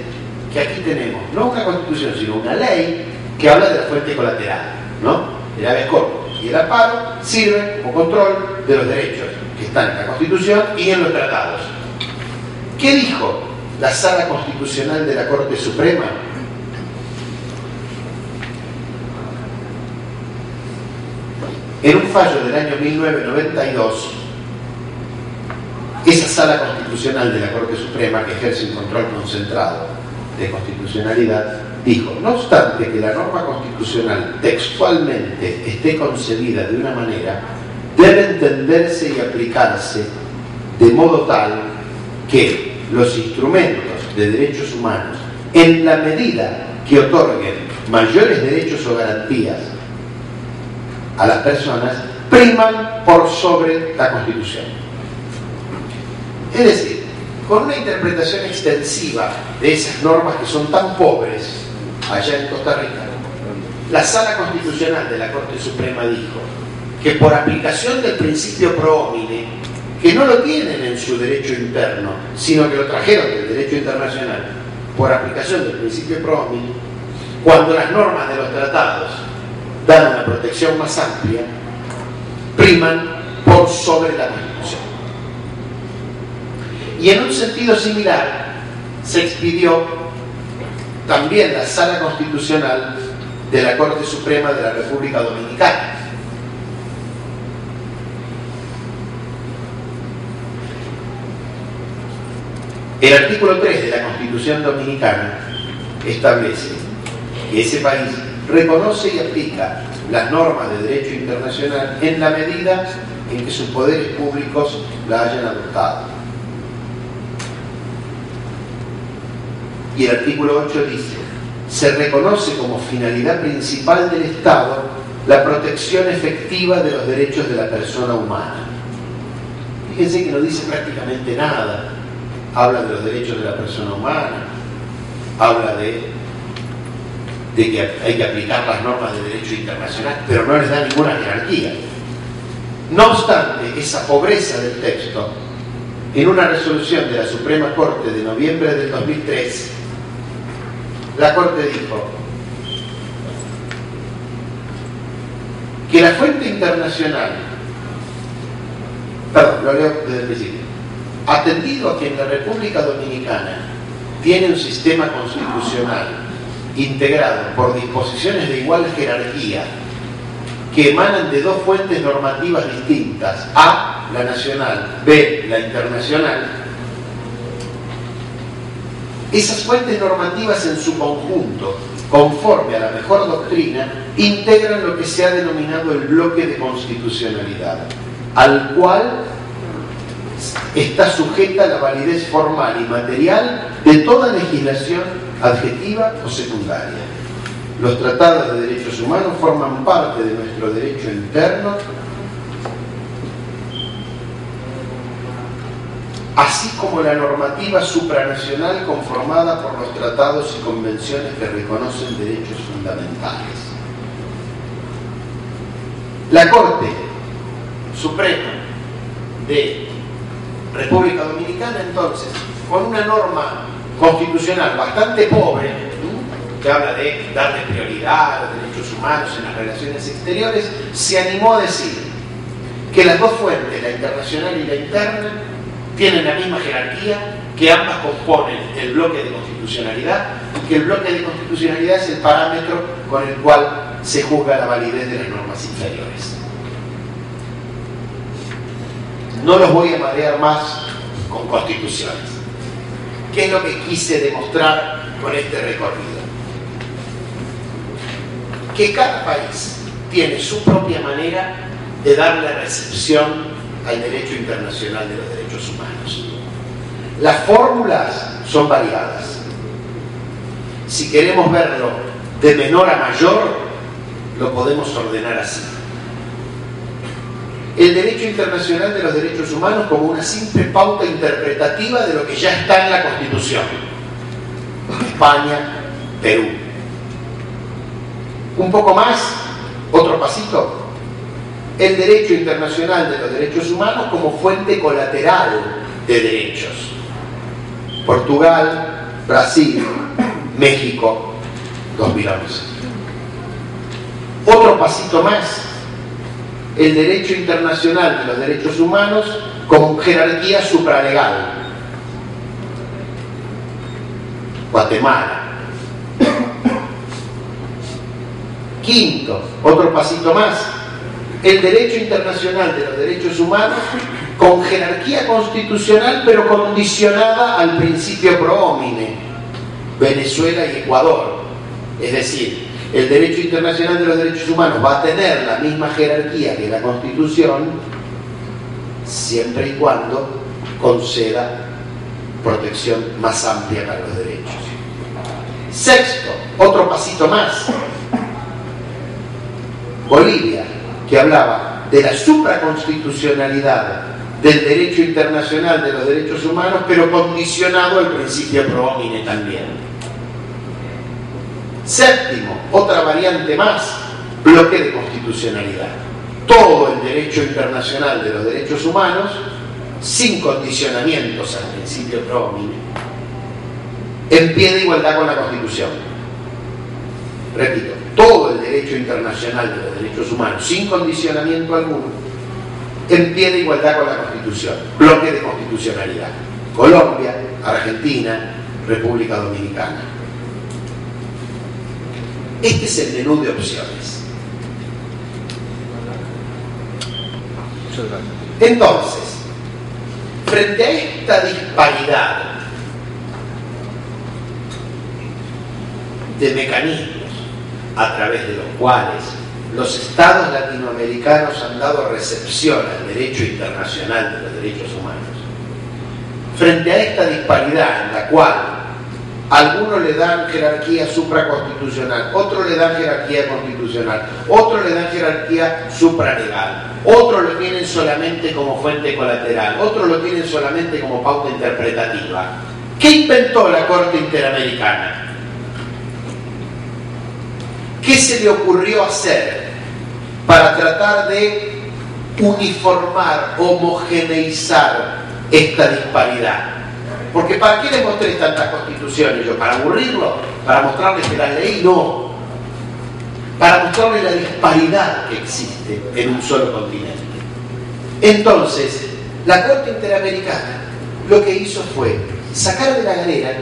que aquí tenemos no una Constitución, sino una ley que habla de la fuente colateral, ¿no? El habeas corpus y el amparo sirven como control de los derechos que están en la Constitución y en los tratados. ¿Qué dijo la Sala Constitucional de la Corte Suprema? En un fallo del año 1992, esa Sala Constitucional de la Corte Suprema, que ejerce un control concentrado de constitucionalidad, dijo: no obstante que la norma constitucional textualmente esté concebida de una manera, debe entenderse y aplicarse de modo tal que los instrumentos de derechos humanos, en la medida que otorguen mayores derechos o garantías a las personas, priman por sobre la Constitución. Es decir, con una interpretación extensiva de esas normas que son tan pobres allá en Costa Rica, la Sala Constitucional de la Corte Suprema dijo que por aplicación del principio pro homine, que no lo tienen en su derecho interno, sino que lo trajeron del derecho internacional, por aplicación del principio pro homine, cuando las normas de los tratados dan una protección más amplia, priman por sobre la Constitución. Y en un sentido similar se expidió también la Sala Constitucional de la Corte Suprema de la República Dominicana. El artículo 3 de la Constitución Dominicana establece que ese país reconoce y aplica las normas de derecho internacional en la medida en que sus poderes públicos la hayan adoptado. Y el artículo 8 dice: se reconoce como finalidad principal del Estado la protección efectiva de los derechos de la persona humana. Fíjense que no dice prácticamente nada. Habla de los derechos de la persona humana, habla de que hay que aplicar las normas de derecho internacional, pero no les da ninguna jerarquía. No obstante, esa pobreza del texto, en una resolución de la Suprema Corte de noviembre del 2003, la Corte dijo que la fuente internacional, perdón, lo leo desde el principio, atendido a que en la República Dominicana tiene un sistema constitucional integrado por disposiciones de igual jerarquía que emanan de dos fuentes normativas distintas, A, la nacional, B, la internacional, esas fuentes normativas en su conjunto, conforme a la mejor doctrina, integran lo que se ha denominado el bloque de constitucionalidad, al cual está sujeta la validez formal y material de toda legislación adjetiva o secundaria. Los tratados de derechos humanos forman parte de nuestro derecho interno, así como la normativa supranacional conformada por los tratados y convenciones que reconocen derechos fundamentales. La Corte Suprema de República Dominicana, entonces, con una norma constitucional bastante pobre, que habla de darle prioridad a los derechos humanos en las relaciones exteriores, se animó a decir que las dos fuentes, la internacional y la interna, tienen la misma jerarquía, que ambas componen el bloque de constitucionalidad y que el bloque de constitucionalidad es el parámetro con el cual se juzga la validez de las normas inferiores. No los voy a marear más con constituciones. ¿Qué es lo que quise demostrar con este recorrido? Que cada país tiene su propia manera de darle recepción al derecho internacional de los derechos humanos. Las fórmulas son variadas. Si queremos verlo de menor a mayor, lo podemos ordenar así. El derecho internacional de los derechos humanos como una simple pauta interpretativa de lo que ya está en la Constitución. España, Perú. Un poco más, otro pasito. El derecho internacional de los derechos humanos como fuente colateral de derechos. Portugal, Brasil, México, 2011. Otro pasito más. El derecho internacional de los derechos humanos con jerarquía supralegal. Guatemala. Quinto, otro pasito más. El derecho internacional de los derechos humanos con jerarquía constitucional pero condicionada al principio pro homine. Venezuela y Ecuador. Es decir, el derecho internacional de los derechos humanos va a tener la misma jerarquía que la Constitución siempre y cuando conceda protección más amplia para los derechos. Sexto, otro pasito más. Bolivia, que hablaba de la supraconstitucionalidad del derecho internacional de los derechos humanos, pero condicionado al principio pro homine también. Séptimo, otra variante más, bloque de constitucionalidad. Todo el derecho internacional de los derechos humanos, sin condicionamientos al principio pro homine, en pie de igualdad con la Constitución. Repito, todo el derecho internacional de los derechos humanos, sin condicionamiento alguno, en pie de igualdad con la Constitución. Bloque de constitucionalidad. Colombia, Argentina, República Dominicana. Este es el menú de opciones. Entonces, frente a esta disparidad de mecanismos a través de los cuales los estados latinoamericanos han dado recepción al derecho internacional de los derechos humanos, frente a esta disparidad en la cual algunos le dan jerarquía supraconstitucional, otros le dan jerarquía constitucional, otros le dan jerarquía supralegal, otros lo tienen solamente como fuente colateral, otros lo tienen solamente como pauta interpretativa. ¿Qué inventó la Corte Interamericana? ¿Qué se le ocurrió hacer para tratar de uniformar, homogeneizar esta disparidad? Porque ¿para qué les mostré tantas constituciones yo? ¿Para aburrirlo? ¿Para mostrarles que la ley? No. Para mostrarles la disparidad que existe en un solo continente. Entonces, la Corte Interamericana lo que hizo fue sacar de la galera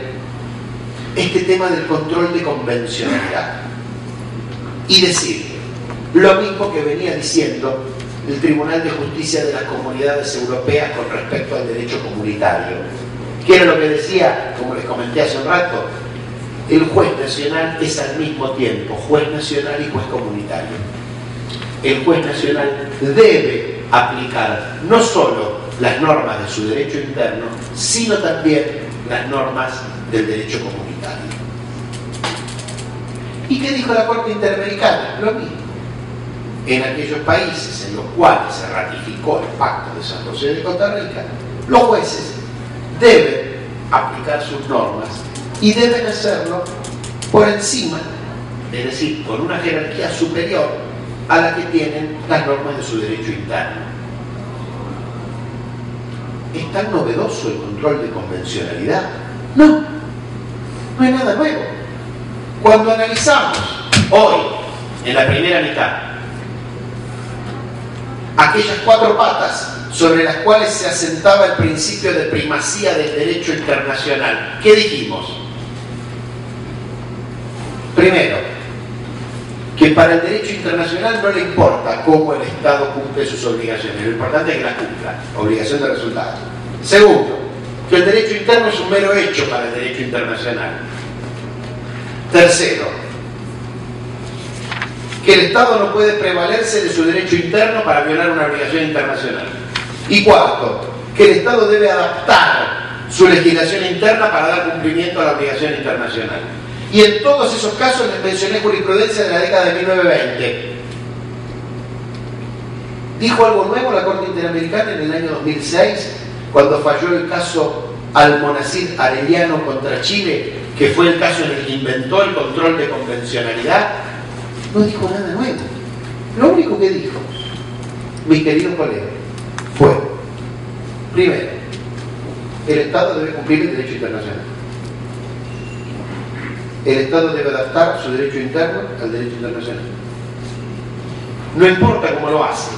este tema del control de convencionalidad y decir lo mismo que venía diciendo el Tribunal de Justicia de las Comunidades Europeas con respecto al derecho comunitario, que era lo que decía, como les comenté hace un rato, el juez nacional es al mismo tiempo juez nacional y juez comunitario. El juez nacional debe aplicar no solo las normas de su derecho interno, sino también las normas del derecho comunitario. ¿Y qué dijo la Corte Interamericana? Lo mismo. En aquellos países en los cuales se ratificó el Pacto de San José de Costa Rica, los jueces deben aplicar sus normas y deben hacerlo por encima, es decir, con una jerarquía superior a la que tienen las normas de su derecho interno. ¿Es tan novedoso el control de convencionalidad? No, no es nada nuevo. Cuando analizamos hoy, en la primera mitad, aquellas cuatro patas sobre las cuales se asentaba el principio de primacía del derecho internacional, ¿qué dijimos? Primero, que para el derecho internacional no le importa cómo el Estado cumple sus obligaciones, lo importante es que las cumpla, obligación de resultado. Segundo, que el derecho interno es un mero hecho para el derecho internacional. Tercero, que el Estado no puede prevalerse de su derecho interno para violar una obligación internacional. Y cuarto, que el Estado debe adaptar su legislación interna para dar cumplimiento a la obligación internacional. Y en todos esos casos les mencioné jurisprudencia de la década de 1920. ¿Dijo algo nuevo la Corte Interamericana en el año 2006, cuando falló el caso Almonacid Arellano contra Chile, que fue el caso en el que inventó el control de convencionalidad? No dijo nada nuevo. Lo único que dijo, mis queridos colegas, fue, primero, el Estado debe cumplir el derecho internacional. El Estado debe adaptar su derecho interno al derecho internacional. No importa cómo lo hace,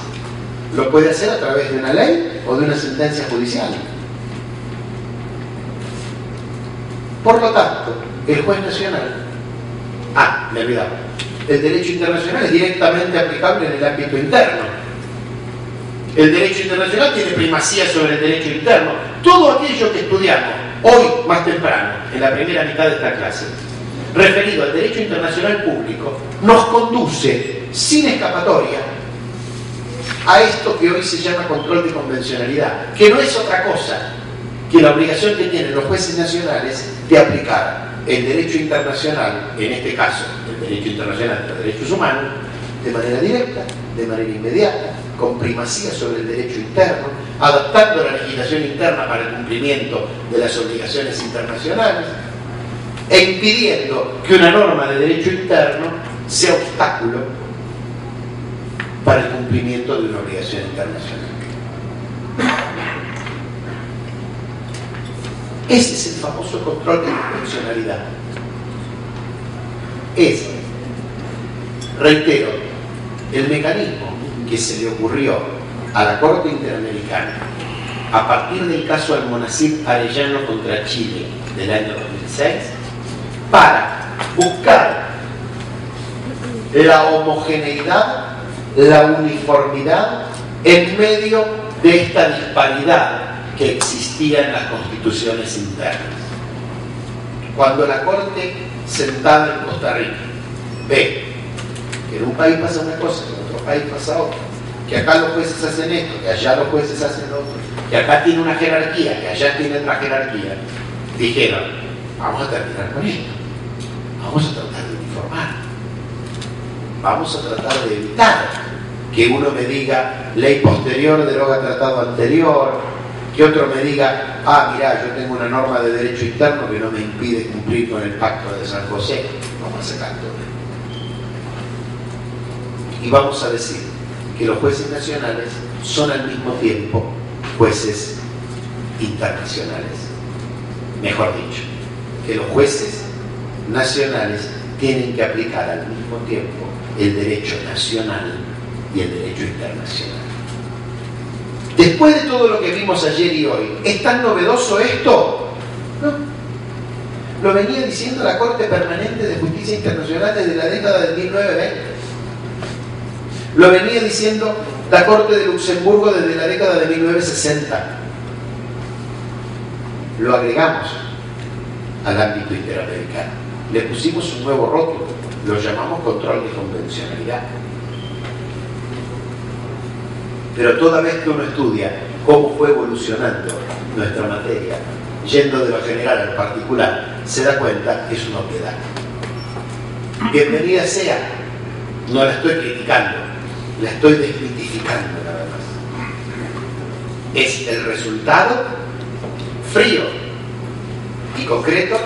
lo puede hacer a través de una ley o de una sentencia judicial. Por lo tanto, el juez nacional, me olvidaba, el derecho internacional es directamente aplicable en el ámbito interno. El derecho internacional tiene primacía sobre el derecho interno. Todo aquello que estudiamos hoy más temprano, en la primera mitad de esta clase, referido al derecho internacional público, nos conduce sin escapatoria a esto que hoy se llama control de convencionalidad, que no es otra cosa que la obligación que tienen los jueces nacionales de aplicar el derecho internacional, en este caso el derecho internacional de los derechos humanos, de manera directa, de manera inmediata, con primacía sobre el derecho interno, adaptando la legislación interna para el cumplimiento de las obligaciones internacionales, e impidiendo que una norma de derecho interno sea obstáculo para el cumplimiento de una obligación internacional. Ese es el famoso control de convencionalidad. Es, reitero, el mecanismo que se le ocurrió a la Corte Interamericana a partir del caso Almonacid Arellano contra Chile del año 2006 para buscar la homogeneidad, la uniformidad en medio de esta disparidad que existía en las constituciones internas. Cuando la Corte, sentada en Costa Rica, ve que en un país pasa una cosa, que en otro país pasa otra, que acá los jueces hacen esto, que allá los jueces hacen lo otro, que acá tiene una jerarquía, que allá tiene otra jerarquía, dijeron, vamos a terminar con esto, vamos a tratar de uniformar, vamos a tratar de evitar que uno me diga ley posterior deroga tratado anterior, que otro me diga, mirá, yo tengo una norma de derecho interno que no me impide cumplir con el pacto de San José. Vamos a sacar todo. Y vamos a decir que los jueces nacionales son al mismo tiempo jueces internacionales. Mejor dicho, que los jueces nacionales tienen que aplicar al mismo tiempo el derecho nacional y el derecho internacional. Después de todo lo que vimos ayer y hoy, ¿es tan novedoso esto? No. Lo venía diciendo la Corte Permanente de Justicia Internacional desde la década de 1920. Lo venía diciendo la Corte de Luxemburgo desde la década de 1960. Lo agregamos al ámbito interamericano. Le pusimos un nuevo rótulo, lo llamamos control de convencionalidad. Pero toda vez que uno estudia cómo fue evolucionando nuestra materia, yendo de lo general a lo particular, se da cuenta que es una obviedad. Bienvenida sea, no la estoy criticando, la estoy desmitificando nada más. Es el resultado frío y concreto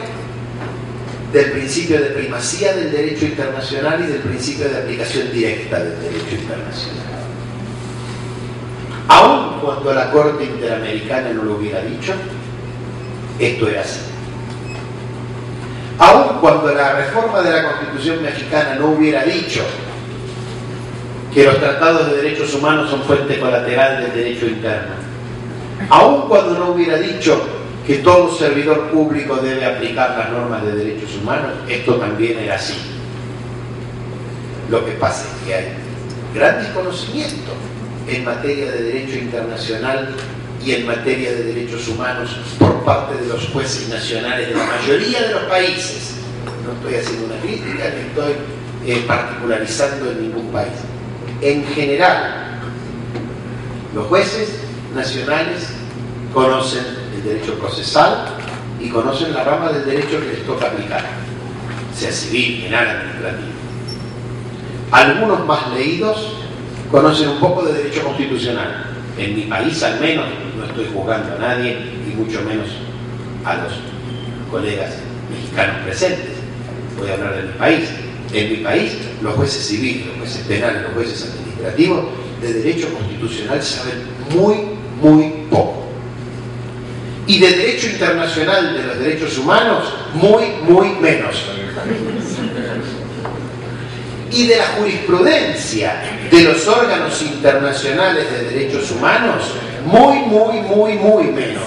del principio de primacía del derecho internacional y del principio de aplicación directa del derecho internacional. Aun cuando la Corte Interamericana no lo hubiera dicho, esto era así. Aun cuando la reforma de la Constitución mexicana no hubiera dicho que los tratados de derechos humanos son fuente colateral del derecho interno, aun cuando no hubiera dicho que todo servidor público debe aplicar las normas de derechos humanos, esto también era así. Lo que pasa es que hay gran desconocimiento en materia de derecho internacional y en materia de derechos humanos por parte de los jueces nacionales de la mayoría de los países. No estoy haciendo una crítica ni estoy particularizando en ningún país. En general, los jueces nacionales conocen el derecho procesal y conocen la rama del derecho que les toca aplicar, sea civil, penal, administrativo. Algunos más leídos conocen un poco de derecho constitucional. En mi país, al menos, no estoy juzgando a nadie, y mucho menos a los colegas mexicanos presentes. Voy a hablar de mi país. En mi país, los jueces civiles, los jueces penales, los jueces administrativos, de derecho constitucional saben muy poco. Y de derecho internacional de los derechos humanos, muy menos. Y de la jurisprudencia de los órganos internacionales de derechos humanos, muy menos.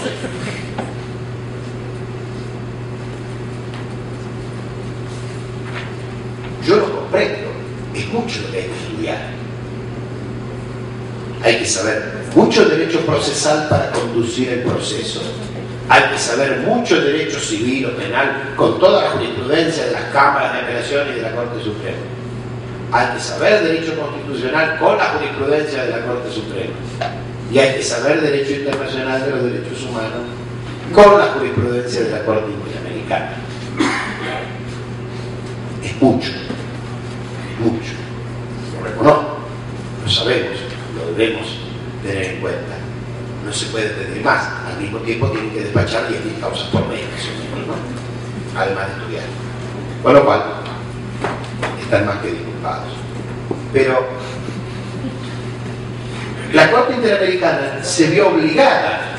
Yo lo comprendo, es mucho lo que hay que estudiar. Hay que saber mucho derecho procesal para conducir el proceso. Hay que saber mucho derecho civil o penal con toda la jurisprudencia de las cámaras de apelación y de la Corte Suprema. Hay que saber derecho constitucional con la jurisprudencia de la Corte Suprema. Y hay que saber derecho internacional de los derechos humanos con la jurisprudencia de la Corte Interamericana. Es mucho. Lo reconozco, lo sabemos, lo debemos tener en cuenta. No se puede pedir más, al mismo tiempo tienen que despachar 10.000 causas por mes, ¿no? Además de estudiar. Con lo cual, están más que disculpados. Pero la Corte Interamericana se vio obligada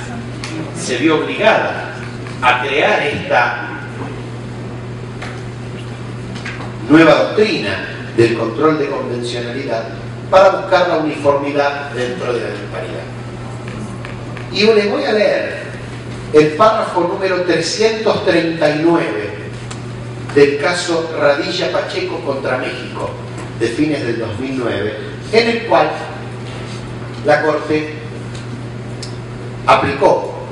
a crear esta nueva doctrina del control de convencionalidad para buscar la uniformidad dentro de la disparidad. Y les voy a leer el párrafo número 339 del caso Radilla Pacheco contra México de fines del 2009, en el cual la Corte aplicó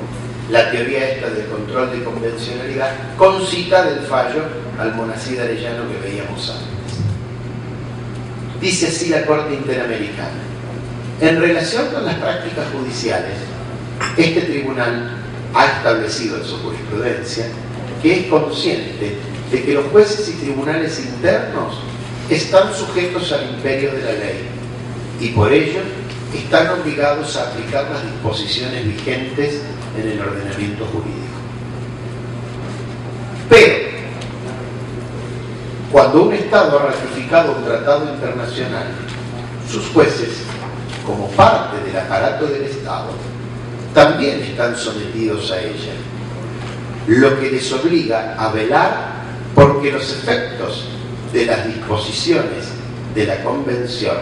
la teoría esta del control de convencionalidad con cita del fallo Almonacid Arellano que veíamos antes. Dice así la Corte Interamericana: en relación con las prácticas judiciales, este tribunal ha establecido en su jurisprudencia que es consciente de que los jueces y tribunales internos están sujetos al imperio de la ley y por ello están obligados a aplicar las disposiciones vigentes en el ordenamiento jurídico. Pero, cuando un Estado ha ratificado un tratado internacional, sus jueces, como parte del aparato del Estado, también están sometidos a ella, lo que les obliga a velar porque los efectos de las disposiciones de la Convención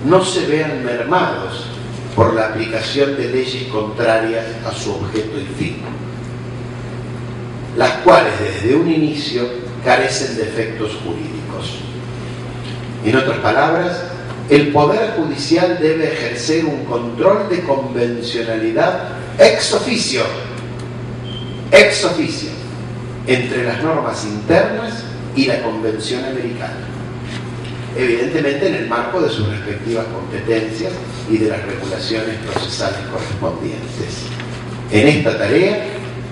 no se vean mermados por la aplicación de leyes contrarias a su objeto y fin, las cuales desde un inicio carecen de efectos jurídicos. En otras palabras, el Poder Judicial debe ejercer un control de convencionalidad ex officio, entre las normas internas y la Convención Americana, evidentemente en el marco de sus respectivas competencias y de las regulaciones procesales correspondientes. En esta tarea,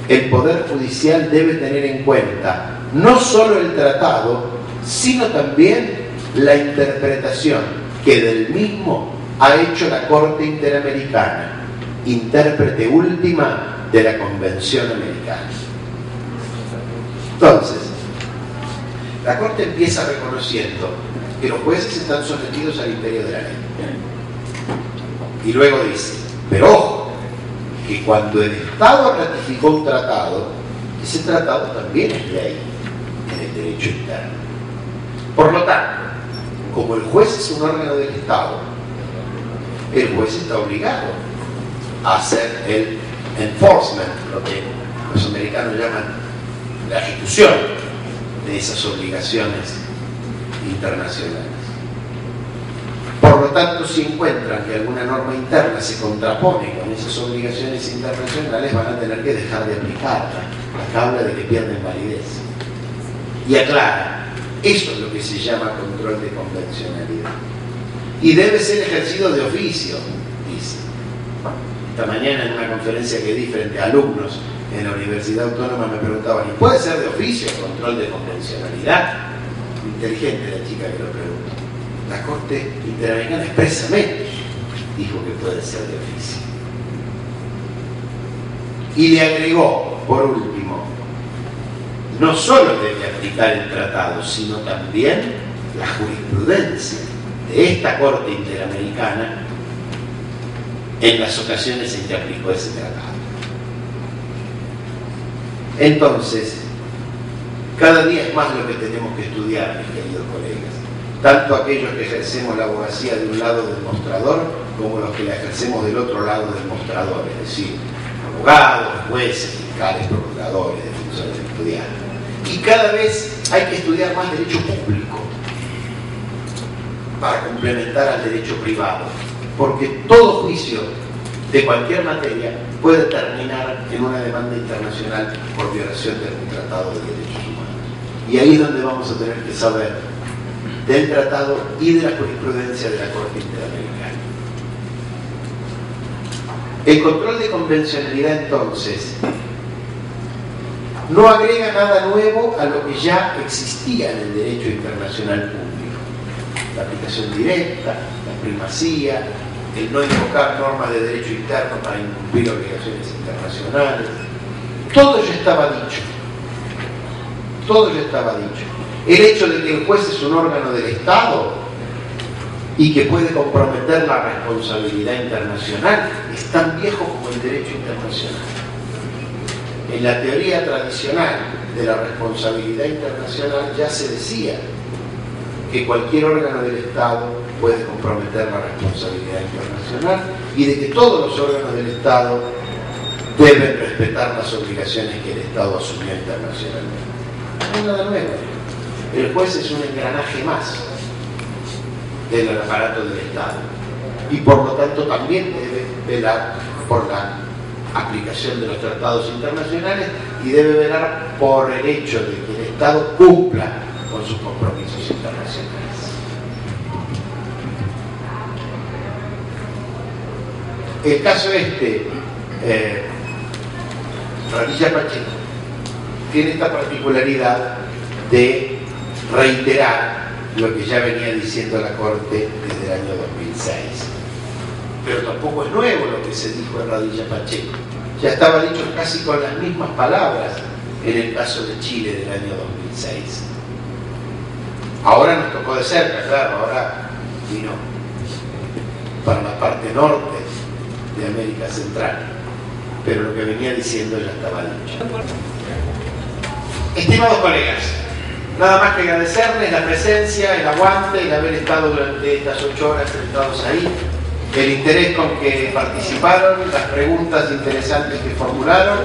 el Poder Judicial debe tener en cuenta no solo el tratado, sino también la interpretación que del mismo ha hecho la Corte Interamericana, intérprete última de la Convención Americana. Entonces, la Corte empieza reconociendo que los jueces están sometidos al imperio de la ley. Y luego dice, pero ojo, que cuando el Estado ratificó un tratado, ese tratado también es ley en el derecho interno. Por lo tanto, como el juez es un órgano del Estado, el juez está obligado a hacer el enforcement, lo que los americanos llaman la ejecución de esas obligaciones internacionales. Por lo tanto, si encuentran que alguna norma interna se contrapone con esas obligaciones internacionales, van a tener que dejar de aplicarla. Acá habla de que pierden validez. Y aclara, eso es lo que se llama control de convencionalidad. Y debe ser ejercido de oficio, dice. Esta mañana en una conferencia que di frente a alumnos en la Universidad Autónoma me preguntaban, ¿y puede ser de oficio el control de convencionalidad? Inteligente la chica que lo preguntó. La Corte Interamericana expresamente dijo que puede ser de oficio. Y le agregó, por último, no solo debe aplicar el tratado, sino también la jurisprudencia de esta Corte Interamericana en las ocasiones en que aplicó ese tratado. Entonces, cada día es más lo que tenemos que estudiar, mis queridos colegas, tanto aquellos que ejercemos la abogacía de un lado del mostrador como los que la ejercemos del otro lado del mostrador, es decir, abogados, jueces, fiscales, procuradores, defensores de estudiantes. Y cada vez hay que estudiar más derecho público para complementar al derecho privado, porque todo juicio de cualquier materia puede terminar en una demanda internacional por violación de algún tratado de derechos humanos. Y ahí es donde vamos a tener que saber del tratado y de la jurisprudencia de la Corte Interamericana. El control de convencionalidad, entonces, no agrega nada nuevo a lo que ya existía en el derecho internacional público. La aplicación directa, la primacía, el no invocar normas de derecho interno para incumplir obligaciones internacionales. Todo ya estaba dicho. Todo ya estaba dicho. El hecho de que el juez es un órgano del Estado y que puede comprometer la responsabilidad internacional es tan viejo como el derecho internacional. En la teoría tradicional de la responsabilidad internacional ya se decía que cualquier órgano del Estado puede comprometer la responsabilidad internacional y de que todos los órganos del Estado deben respetar las obligaciones que el Estado asumió internacionalmente. No es nada nuevo. El juez es un engranaje más del aparato del Estado y por lo tanto también debe velar por la aplicación de los tratados internacionales y debe velar por el hecho de que el Estado cumpla con sus compromisos internacionales. El caso Radilla Pacheco tiene esta particularidad de reiterar lo que ya venía diciendo la Corte desde el año 2006. Pero tampoco es nuevo lo que se dijo en Radilla Pacheco. Ya estaba dicho casi con las mismas palabras en el caso de Chile del año 2006. Ahora nos tocó de cerca, claro, ahora vino para la parte norte de América Central. Pero lo que venía diciendo ya estaba dicho. Estimados colegas, nada más que agradecerles la presencia, el aguante, el haber estado durante estas 8 horas sentados ahí, el interés con que participaron, las preguntas interesantes que formularon